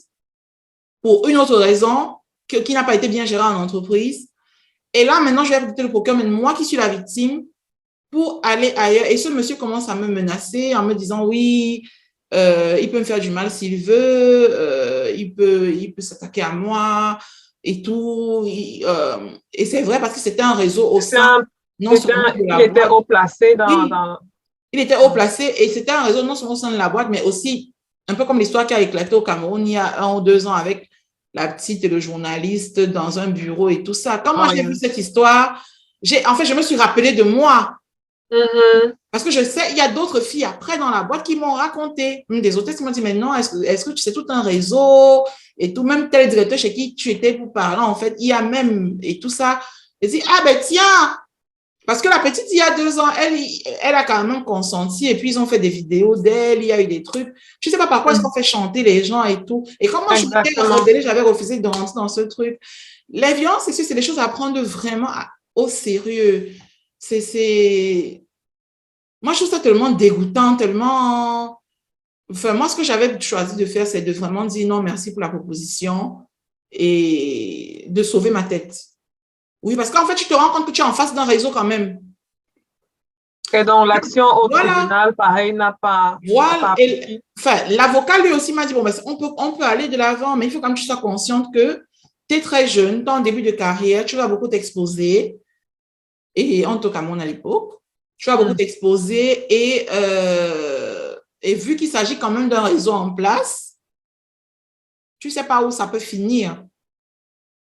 pour une autre raison qui n'a pas été bien gérée en entreprise. Et là, maintenant, je vais apporter le procurement, moi qui suis la victime, pour aller ailleurs. Et ce monsieur commence à me menacer en me disant, oui, il peut me faire du mal s'il veut, il peut s'attaquer à moi et tout. Et c'est vrai parce que c'était un réseau au sein, non seulement de Il la était boîte. haut placé Oui, dans... il était haut placé et c'était un réseau non seulement au sein de la boîte, mais aussi un peu comme l'histoire qui a éclaté au Cameroun il y a 1 ou 2 ans avec la petite et le journaliste dans un bureau et tout ça. Quand moi Oh, j'ai vu yeah. cette histoire, en fait, je me suis rappelé de moi. Mhm. Parce que je sais, il y a d'autres filles après dans la boîte qui m'ont raconté. Des hôtesses qui m'ont dit, mais non, est-ce que c'est tout un réseau et tout, même tel directeur chez qui tu étais pour parler, en fait, il y a même, et tout ça. Je dis, ah ben tiens, parce que la petite, il y a 2 ans, elle a quand même consenti et puis ils ont fait des vidéos d'elle, il y a eu des trucs. Je ne sais pas pourquoi est-ce qu'on fait chanter les gens et tout. Et comme moi, je m'étais Exactement. rebellée, j'avais refusé de rentrer dans ce truc. Les violences, c'est des choses à prendre vraiment au sérieux. C'est, moi, je trouve ça tellement dégoûtant, tellement. Enfin, moi, ce que j'avais choisi de faire, c'est de vraiment dire non, merci pour la proposition et de sauver ma tête. Oui, parce qu'en fait, tu te rends compte que tu es en face d'un réseau quand même. Et donc, l'action au Voilà, tribunal, pareil, n'a voilà. pas Et, abouti. enfin, l'avocat lui aussi m'a dit bon, ben, on peut aller de l'avant, mais il faut quand même que tu sois consciente que tu es très jeune, tu es en début de carrière, tu vas beaucoup t'exposer. Et en tout cas, mon à l'époque, tu vas beaucoup Mm. t'exposer et vu qu'il s'agit quand même d'un réseau en place, tu ne sais pas où ça peut finir.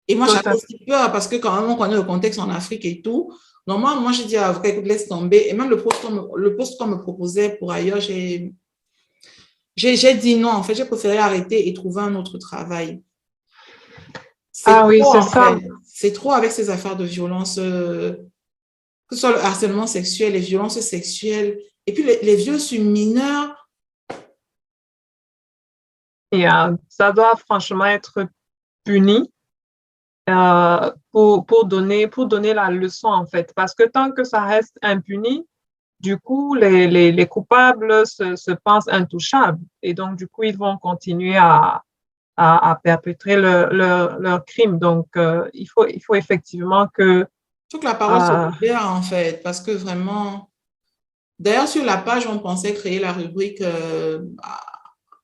Et moi, Tout j'avais à aussi peur parce que quand même, on connaît le contexte en Afrique et tout. Normalement, moi, j'ai dit à l'avocat, écoute, laisse tomber. Et même le poste qu'on me proposait pour ailleurs, j'ai dit non. En fait, j'ai préféré arrêter et trouver un autre travail. C'est Ah oui, trop, c'est en ça. fait. C'est trop avec ces affaires de violence, que ce soit le harcèlement sexuel, les violences sexuelles. Et puis, les viols sur mineurs. Et, ça doit franchement être puni pour donner la leçon, en fait. Parce que tant que ça reste impuni, du coup, les coupables se pensent intouchables. Et donc, du coup, ils vont continuer à perpétrer leur crime. Donc, il faut effectivement que... Il faut que la parole se euh, libère, en fait, parce que vraiment. D'ailleurs, sur la page, on pensait créer la rubrique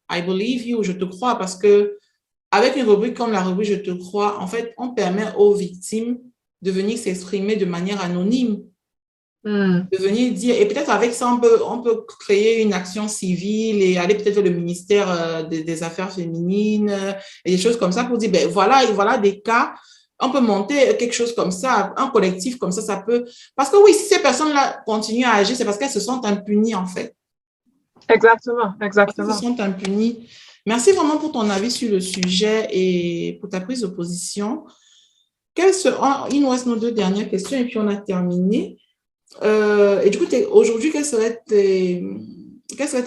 I believe you, je te crois, parce que avec une rubrique comme la rubrique Je te crois, en fait, on permet aux victimes de venir s'exprimer de manière anonyme, hmm, de venir dire, et peut-être avec ça, on peut créer une action civile et aller peut-être le ministère des Affaires féminines et des choses comme ça pour dire, ben voilà, et voilà des cas, on peut monter quelque chose comme ça, un collectif comme ça peut. Parce que oui, si ces personnes-là continuent à agir, c'est parce qu'elles se sentent impunies, en fait. exactement, Parce qu'elles se exactement. sentent impunies. Merci vraiment pour ton avis sur le sujet et pour ta prise de position. Il nous reste nos 2 dernières questions et puis on a terminé. Et du coup, aujourd'hui, quels seraient tes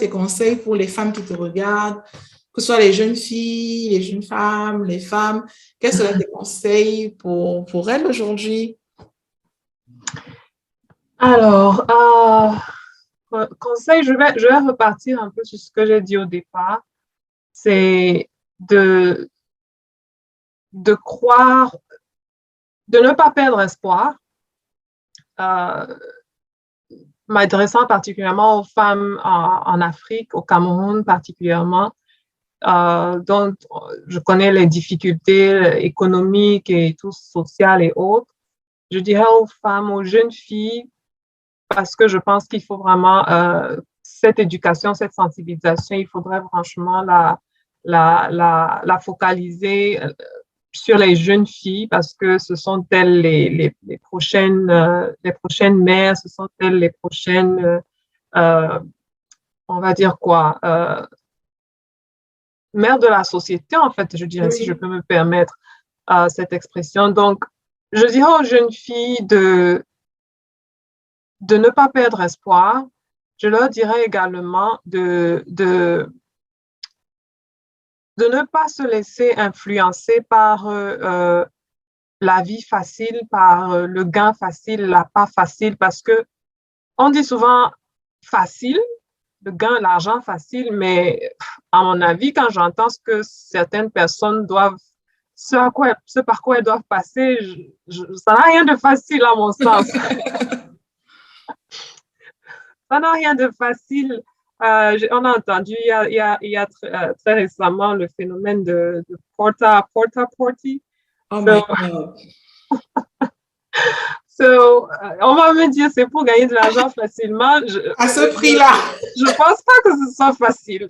conseils pour les femmes qui te regardent, que ce soit les jeunes filles, les jeunes femmes, les femmes? Quels seraient tes conseils pour elles aujourd'hui? Alors, conseil, je vais repartir un peu sur ce que j'ai dit au départ. C'est de, de croire, de ne pas perdre espoir, euh, m'adressant particulièrement aux femmes en Afrique, au Cameroun particulièrement, dont je connais les difficultés économiques et tout, sociales et autres. Je dirais aux femmes, aux jeunes filles, parce que je pense qu'il faut vraiment cette éducation, cette sensibilisation, il faudrait franchement la focaliser sur les jeunes filles parce que ce sont elles les prochaines mères, ce sont elles les prochaines, on va dire quoi, mères de la société, en fait, je dirais, si je Oui, peux me permettre cette expression. Donc, je dirais aux jeunes filles de ne pas perdre espoir. Je leur dirais également de ne pas se laisser influencer par la vie facile, par le gain facile, la pas facile, parce que on dit souvent facile, le gain, l'argent facile, mais à mon avis, quand j'entends ce que certaines personnes doivent ce par quoi elles doivent passer, ça n'a rien de facile à mon sens. Ça n'a rien de facile. On a entendu il y a très récemment le phénomène de porta-porty. Oh my God. On va me dire c'est pour gagner de l'argent facilement. À ce prix-là. Je ne pense pas que ce soit facile.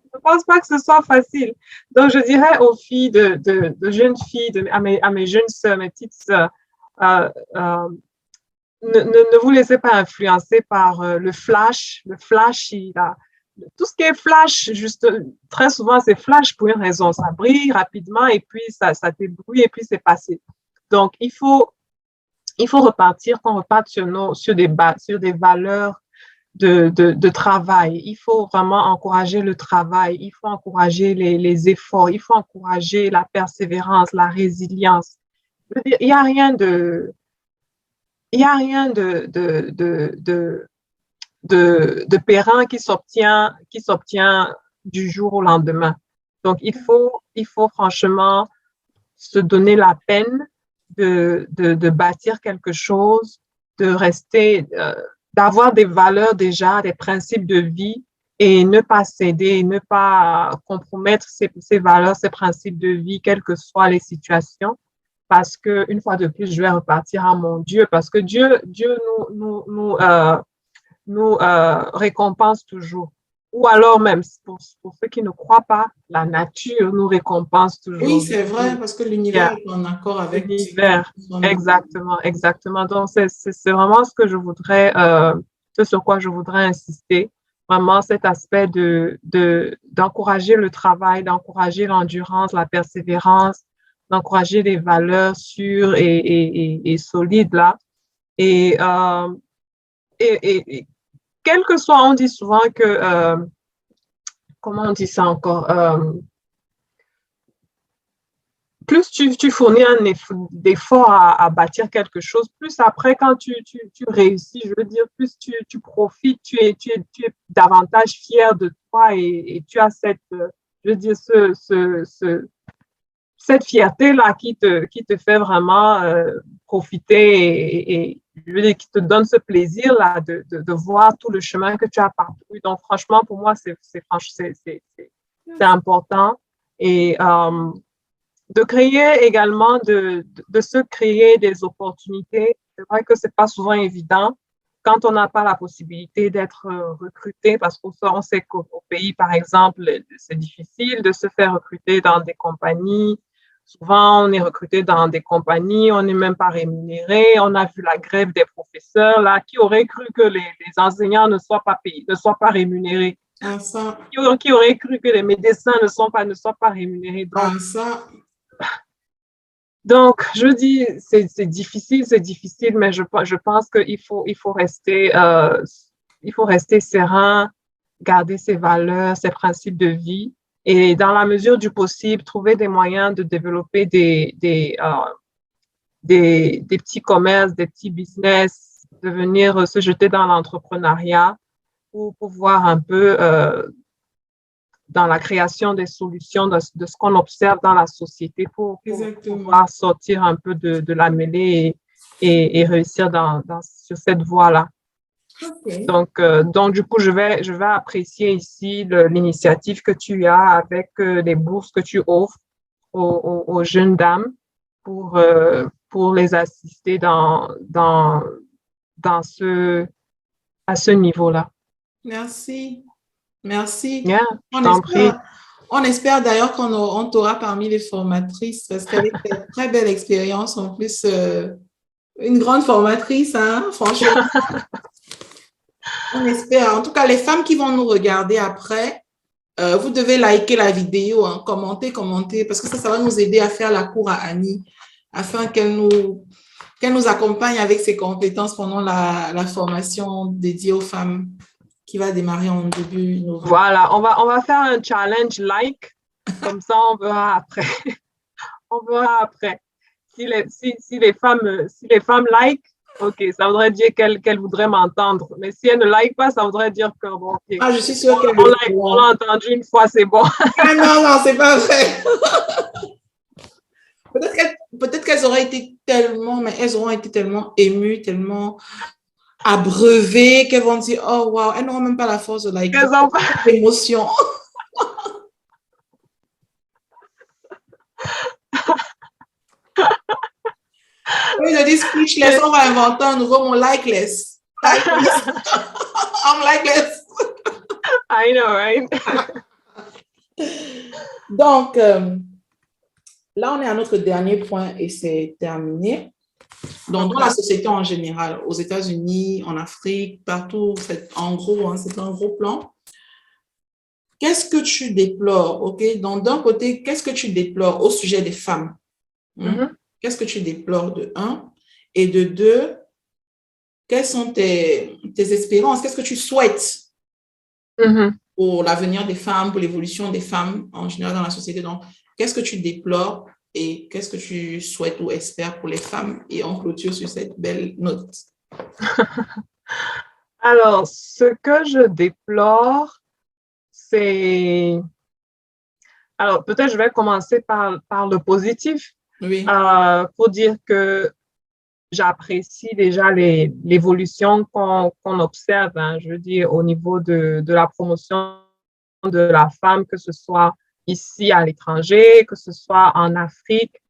Je ne pense pas que ce soit facile. Donc, je dirais aux filles, de jeunes filles, à mes jeunes sœurs, mes petites sœurs, ne vous laissez pas influencer par le flash. Le flash, tout ce qui est flash, juste, très souvent, c'est flash pour une raison. Ça brille rapidement et puis ça t'éblouit et puis c'est passé. Donc, il faut repartir, qu'on reparte sur des valeurs de travail. Il faut vraiment encourager le travail. Il faut encourager les efforts. Il faut encourager la persévérance, la résilience. Je veux dire, il n'y a rien de périn qui s'obtient du jour au lendemain. Donc, il faut franchement se donner la peine de bâtir quelque chose, de rester, d'avoir des valeurs déjà, des principes de vie et ne pas céder, ne pas compromettre ces valeurs, ces principes de vie, quelles que soient les situations. Parce que, une fois de plus, je vais repartir à mon Dieu, parce que Dieu nous récompense toujours. Ou alors même, pour ceux qui ne croient pas, la nature nous récompense toujours. Oui, c'est vrai, parce que l'univers est en accord avec l'univers. Exactement. Donc, c'est vraiment ce que je voudrais, ce sur quoi je voudrais insister. Vraiment, cet aspect d'encourager le travail, d'encourager l'endurance, la persévérance, d'encourager les valeurs sûres et solides là. Et quel que soit, on dit souvent que, comment on dit ça encore? Plus tu fournis un effort à bâtir quelque chose, plus après, quand tu réussis, je veux dire, plus tu profites, tu es davantage fier de toi et tu as cette, je veux dire, cette fierté-là qui te fait vraiment profiter et je veux dire, qui te donne ce plaisir-là de voir tout le chemin que tu as parcouru. Donc, franchement, pour moi, c'est important. Et de créer également, de se créer des opportunités. C'est vrai que c'est pas souvent évident quand on n'a pas la possibilité d'être recruté, parce qu'on sait qu'au pays, par exemple, c'est difficile de se faire recruter dans des compagnies. Souvent, on est recruté dans des compagnies, on n'est même pas rémunéré. On a vu la grève des professeurs, là, qui aurait cru que les enseignants ne soient pas payés, ne soient pas rémunérés. Ah, ça. Qui aurait cru que les médecins ne soient pas rémunérés. Donc, ah, ça. Donc, je dis, c'est difficile, mais je pense qu'il faut rester serein, garder ses valeurs, ses principes de vie et dans la mesure du possible, trouver des moyens de développer des petits commerces, des petits business, de venir se jeter dans l'entrepreneuriat pour pouvoir un peu dans la création des solutions de ce qu'on observe dans la société pour pouvoir sortir un peu de la mêlée et réussir sur cette voie-là. Okay. Donc, du coup, je vais apprécier ici l'initiative que tu as avec les bourses que tu offres aux jeunes dames pour les assister à ce niveau-là. Merci. Merci. Yeah, on espère d'ailleurs qu'on t'aura parmi les formatrices parce qu'avec cette très belle expérience, en plus, une grande formatrice, hein, franchement. On espère. En tout cas, les femmes qui vont nous regarder après, vous devez liker la vidéo, hein, commenter, parce que ça va nous aider à faire la cour à Annie afin qu'elle nous accompagne avec ses compétences pendant la formation dédiée aux femmes qui va démarrer en début novembre. Voilà, on va faire un challenge like, comme ça on verra après. On verra après. Si les femmes like, OK, ça voudrait dire qu'elle voudrait m'entendre. Mais si elle ne like pas, ça voudrait dire que, bon, OK, Ah, je suis sûre qu'elle on est au on l'a courant. entendu une fois, c'est bon. Ah non, non, c'est pas vrai. Peut-être qu'elles auraient été tellement, mais elles auront été tellement émues, tellement abreuvées qu'elles vont dire, oh wow, elles n'auront même pas la force de liker. L'émotion. Oui, je dis speechless, on va inventer un nouveau mot, likeless. Likeless. I'm likeless. I know, right? Donc, là, on est à notre dernier point et c'est terminé. Donc, dans la société en général, aux États-Unis, en Afrique, partout, en gros, hein, c'est un gros plan. Qu'est-ce que tu déplores, OK? Donc, d'un côté, qu'est-ce que tu déplores au sujet des femmes? Qu'est-ce que tu déplores de un? Et de deux, quelles sont tes espérances? Qu'est-ce que tu souhaites pour l'avenir des femmes, pour l'évolution des femmes en général dans la société? Donc, qu'est-ce que tu déplores et qu'est-ce que tu souhaites ou espères pour les femmes? Et on clôture sur cette belle note. Alors, ce que je déplore, c'est... Alors, peut-être je vais commencer par le positif. Oui. Pour dire que j'apprécie déjà l'évolution qu'on observe, hein, je veux dire, au niveau de la promotion de la femme, que ce soit ici à l'étranger, que ce soit en Afrique.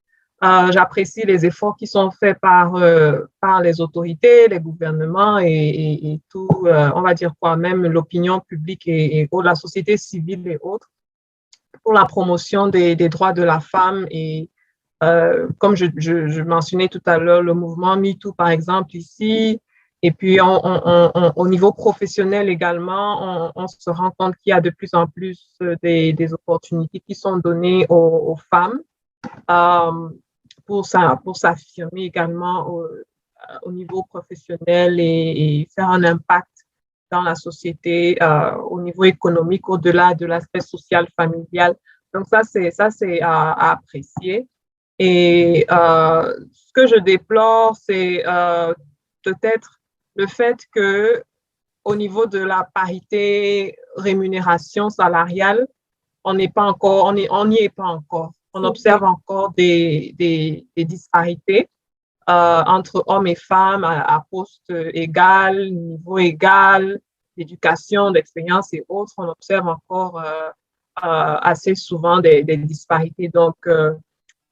J'apprécie les efforts qui sont faits par les autorités, les gouvernements et tout, on va dire quoi, même l'opinion publique et la société civile et autres, pour la promotion des droits de la femme et comme je mentionnais tout à l'heure, le mouvement MeToo, par exemple, ici, et puis au niveau professionnel également, on se rend compte qu'il y a de plus en plus des opportunités qui sont données aux femmes pour s'affirmer également au niveau professionnel et faire un impact dans la société au niveau économique, au-delà de l'aspect social, familial. Donc ça, c'est à apprécier. Et ce que je déplore, c'est peut-être le fait que au niveau de la parité rémunération salariale, on n'y est pas encore. On observe encore des disparités entre hommes et femmes à poste égal, niveau égal, d'éducation, d'expérience et autres. On observe encore assez souvent des disparités. Donc,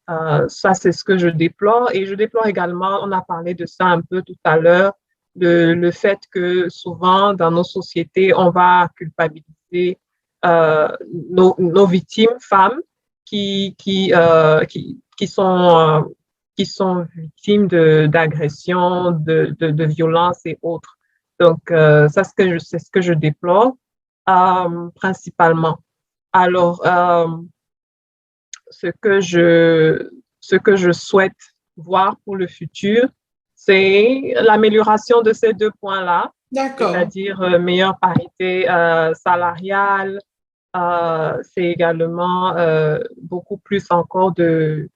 ça, c'est ce que je déplore. Et je déplore également, on a parlé de ça un peu tout à l'heure, le fait que souvent, dans nos sociétés, on va culpabiliser nos victimes femmes qui sont victimes d'agressions, de violences et autres. Donc, ça, c'est ce que je déplore principalement. Alors, ce que je souhaite voir pour le futur, c'est l'amélioration de ces deux points-là, c'est-à-dire meilleure parité salariale, c'est également beaucoup plus encore de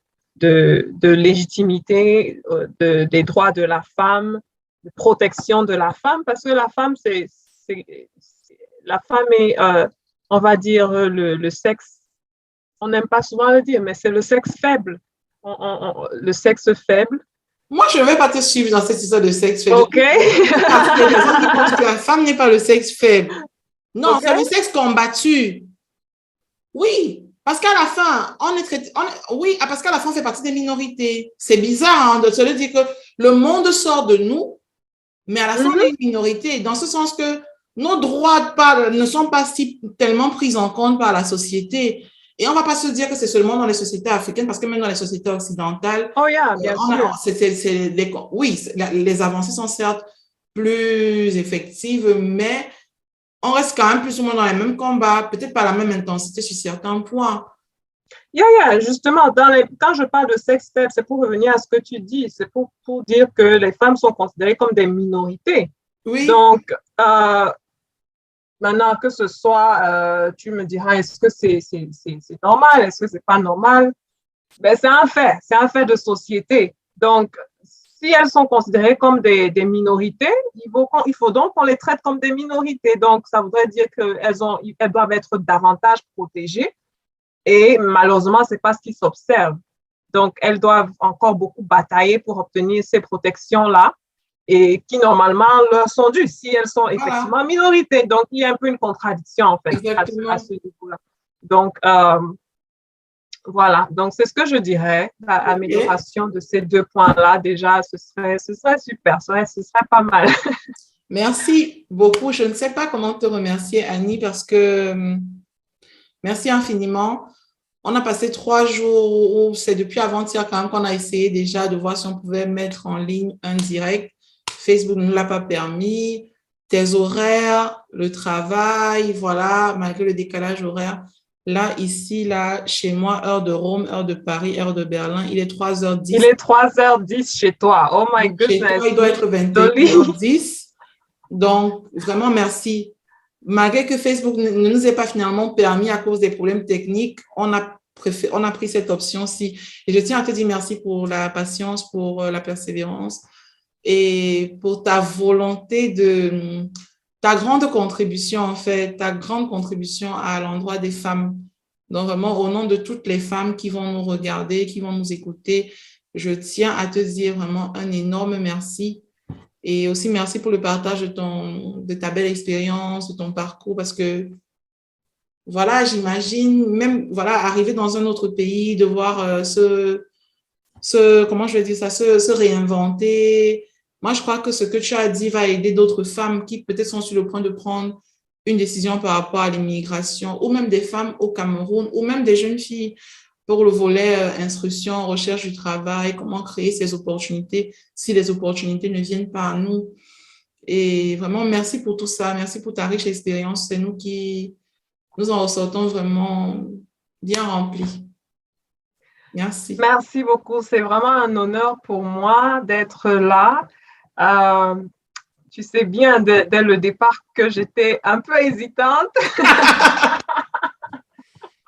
légitimité des droits de la femme, de protection de la femme, parce que la femme, la femme est, on va dire, le sexe. On n'aime pas souvent le dire, mais c'est le sexe faible. Le sexe faible. Moi, je ne vais pas te suivre dans cette histoire de sexe faible. OK. Parce que les gens qui pensent que la femme n'est pas le sexe faible. Non, okay. C'est le sexe combattu. Oui, parce qu'à la fin, parce qu'à la fin, on fait partie des minorités. C'est bizarre hein, de se dire que le monde sort de nous, mais à la fin, on est une minorité. Dans ce sens que nos droits ne sont pas tellement pris en compte par la société. Et on ne va pas se dire que c'est seulement dans les sociétés africaines, parce que même dans les sociétés occidentales, bien sûr. Oui, les avancées sont certes plus effectives, mais on reste quand même plus ou moins dans les mêmes combats, peut-être pas la même intensité sur certains points. Justement, quand je parle de sexe faible, c'est pour revenir à ce que tu dis, c'est pour dire que les femmes sont considérées comme des minorités. Oui. Donc, maintenant, que ce soit, tu me diras, est-ce que c'est normal, est-ce que c'est pas normal? Ben, c'est un fait de société. Donc, si elles sont considérées comme des minorités, il faut donc qu'on les traite comme des minorités. Donc, ça voudrait dire qu'elles doivent être davantage protégées. Et malheureusement, ce n'est pas ce qui s'observe. Donc, elles doivent encore beaucoup batailler pour obtenir ces protections-là et qui, normalement, leur sont dues si elles sont effectivement minorités. Donc, il y a un peu une contradiction, en fait, à ce niveau-là. Donc, voilà. Donc, c'est ce que je dirais. L'amélioration de ces deux points-là, déjà, ce serait super. Ce serait pas mal. Merci beaucoup. Je ne sais pas comment te remercier, Annie, parce que merci infiniment. On a passé 3 jours, c'est depuis avant-hier quand même qu'on a essayé déjà de voir si on pouvait mettre en ligne un direct. Facebook ne nous l'a pas permis. Tes horaires, le travail, voilà, malgré le décalage horaire. Là, ici, là, chez moi, heure de Rome, heure de Paris, heure de Berlin, il est 3h10. Il est 3h10 chez toi. Oh my goodness. Chez toi, il doit être 21h10. Donc, vraiment, merci. Malgré que Facebook ne nous ait pas finalement permis à cause des problèmes techniques, on a pris cette option-ci. Et je tiens à te dire merci pour la patience, pour la persévérance et pour ta volonté ta grande contribution, en fait, ta grande contribution à l'endroit des femmes. Donc, vraiment, au nom de toutes les femmes qui vont nous regarder, qui vont nous écouter, je tiens à te dire vraiment un énorme merci. Et aussi, merci pour le partage de ta belle expérience, de ton parcours, parce que, voilà, j'imagine, même, voilà, arriver dans un autre pays, devoir comment je vais dire ça, se réinventer. Moi, je crois que ce que tu as dit va aider d'autres femmes qui peut-être sont sur le point de prendre une décision par rapport à l'immigration, ou même des femmes au Cameroun, ou même des jeunes filles pour le volet instruction, recherche du travail, comment créer ces opportunités si les opportunités ne viennent pas à nous. Et vraiment, merci pour tout ça. Merci pour ta riche expérience. C'est nous qui nous en ressortons vraiment bien remplis. Merci. Merci beaucoup. C'est vraiment un honneur pour moi d'être là. Tu sais bien dès le départ que j'étais un peu hésitante.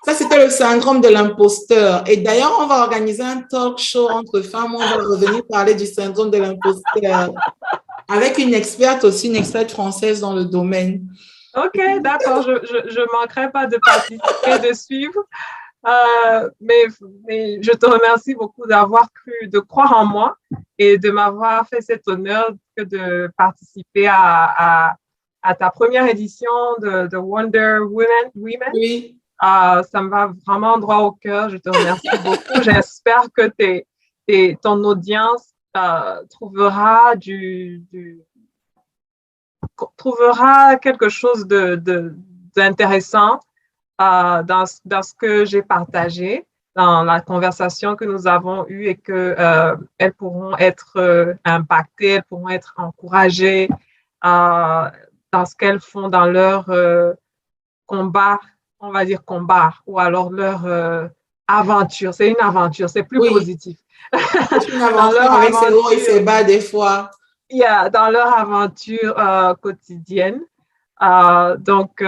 Ça, c'était le syndrome de l'imposteur. Et d'ailleurs, on va organiser un talk show entre femmes. On va revenir parler du syndrome de l'imposteur avec une experte aussi, une experte française dans le domaine. OK, d'accord. Je ne manquerai pas de participer, de suivre. Mais je te remercie beaucoup de croire en moi et de m'avoir fait cet honneur de participer à ta première édition de Wonder Women. Oui. Ça me va vraiment droit au cœur. Je te remercie beaucoup. J'espère que ton audience trouvera quelque chose d'intéressant dans ce que j'ai partagé, dans la conversation que nous avons eue et qu'elles pourront être impactées, elles pourront être encouragées dans ce qu'elles font dans leur combat, on va dire combat, ou alors leur aventure. C'est une aventure, c'est plus positif. C'est une aventure avec ses hauts et ses bas des fois. Dans leur aventure quotidienne. Donc,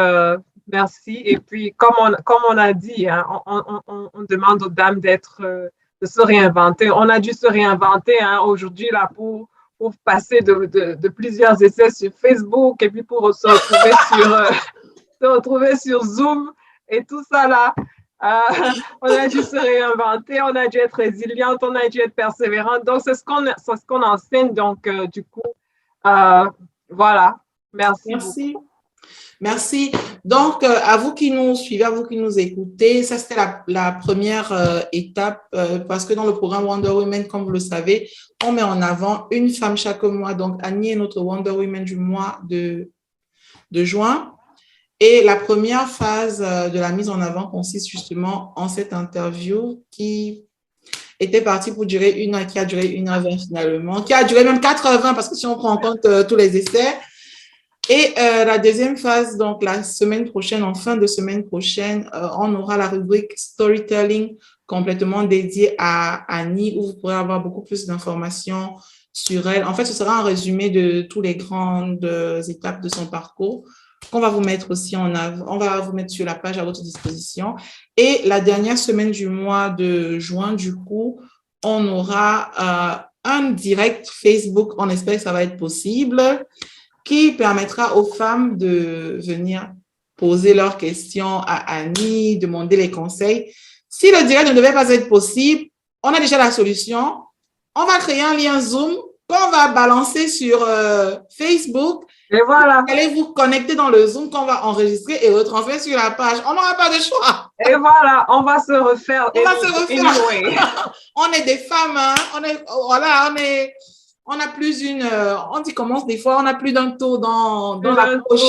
merci. Et puis, comme on a dit, hein, on demande aux dames de se réinventer. On a dû se réinventer aujourd'hui là pour passer de plusieurs essais sur Facebook et puis pour se retrouver sur Zoom et tout ça là. On a dû se réinventer, on a dû être résiliente, on a dû être persévérante. Donc, c'est ce qu'on enseigne. Donc, du coup, voilà. Merci. Merci. Donc, à vous qui nous suivez, à vous qui nous écoutez, ça c'était la première étape parce que dans le programme Wonder Women, comme vous le savez, on met en avant une femme chaque mois. Donc, Annie est notre Wonder Woman du mois de juin. Et la première phase de la mise en avant consiste justement en cette interview qui était partie pour durer 1 heure, qui a duré 1h20 finalement, qui a duré même 4h20 parce que si on prend en compte tous les essais. Et la deuxième phase, donc la semaine prochaine, en fin de semaine prochaine, on aura la rubrique Storytelling complètement dédiée à Annie où vous pourrez avoir beaucoup plus d'informations sur elle. En fait, ce sera un résumé de toutes les grandes étapes de son parcours qu'on va vous mettre aussi en avant. On va vous mettre sur la page à votre disposition. Et la dernière semaine du mois de juin, du coup, on aura un direct Facebook, on espère que ça va être possible, qui permettra aux femmes de venir poser leurs questions à Annie, demander les conseils. Si le direct ne devait pas être possible, on a déjà la solution. On va créer un lien Zoom qu'on va balancer sur Facebook. Et voilà. Vous allez vous connecter dans le Zoom qu'on va enregistrer et retransmettre sur la page. On n'aura pas de choix. Et voilà, on va se refaire. Anyway. On est des femmes, hein? On a plus on dit comment des fois, on a plus d'un tour dans la poche.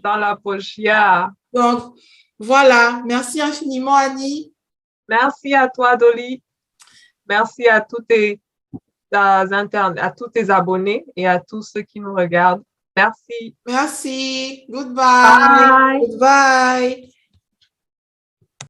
Dans la poche, yeah. Donc, voilà. Merci infiniment, Annie. Merci à toi, Dolly. Merci à tous tes abonnés et à tous ceux qui nous regardent. Merci. Merci. Goodbye. Bye. Goodbye.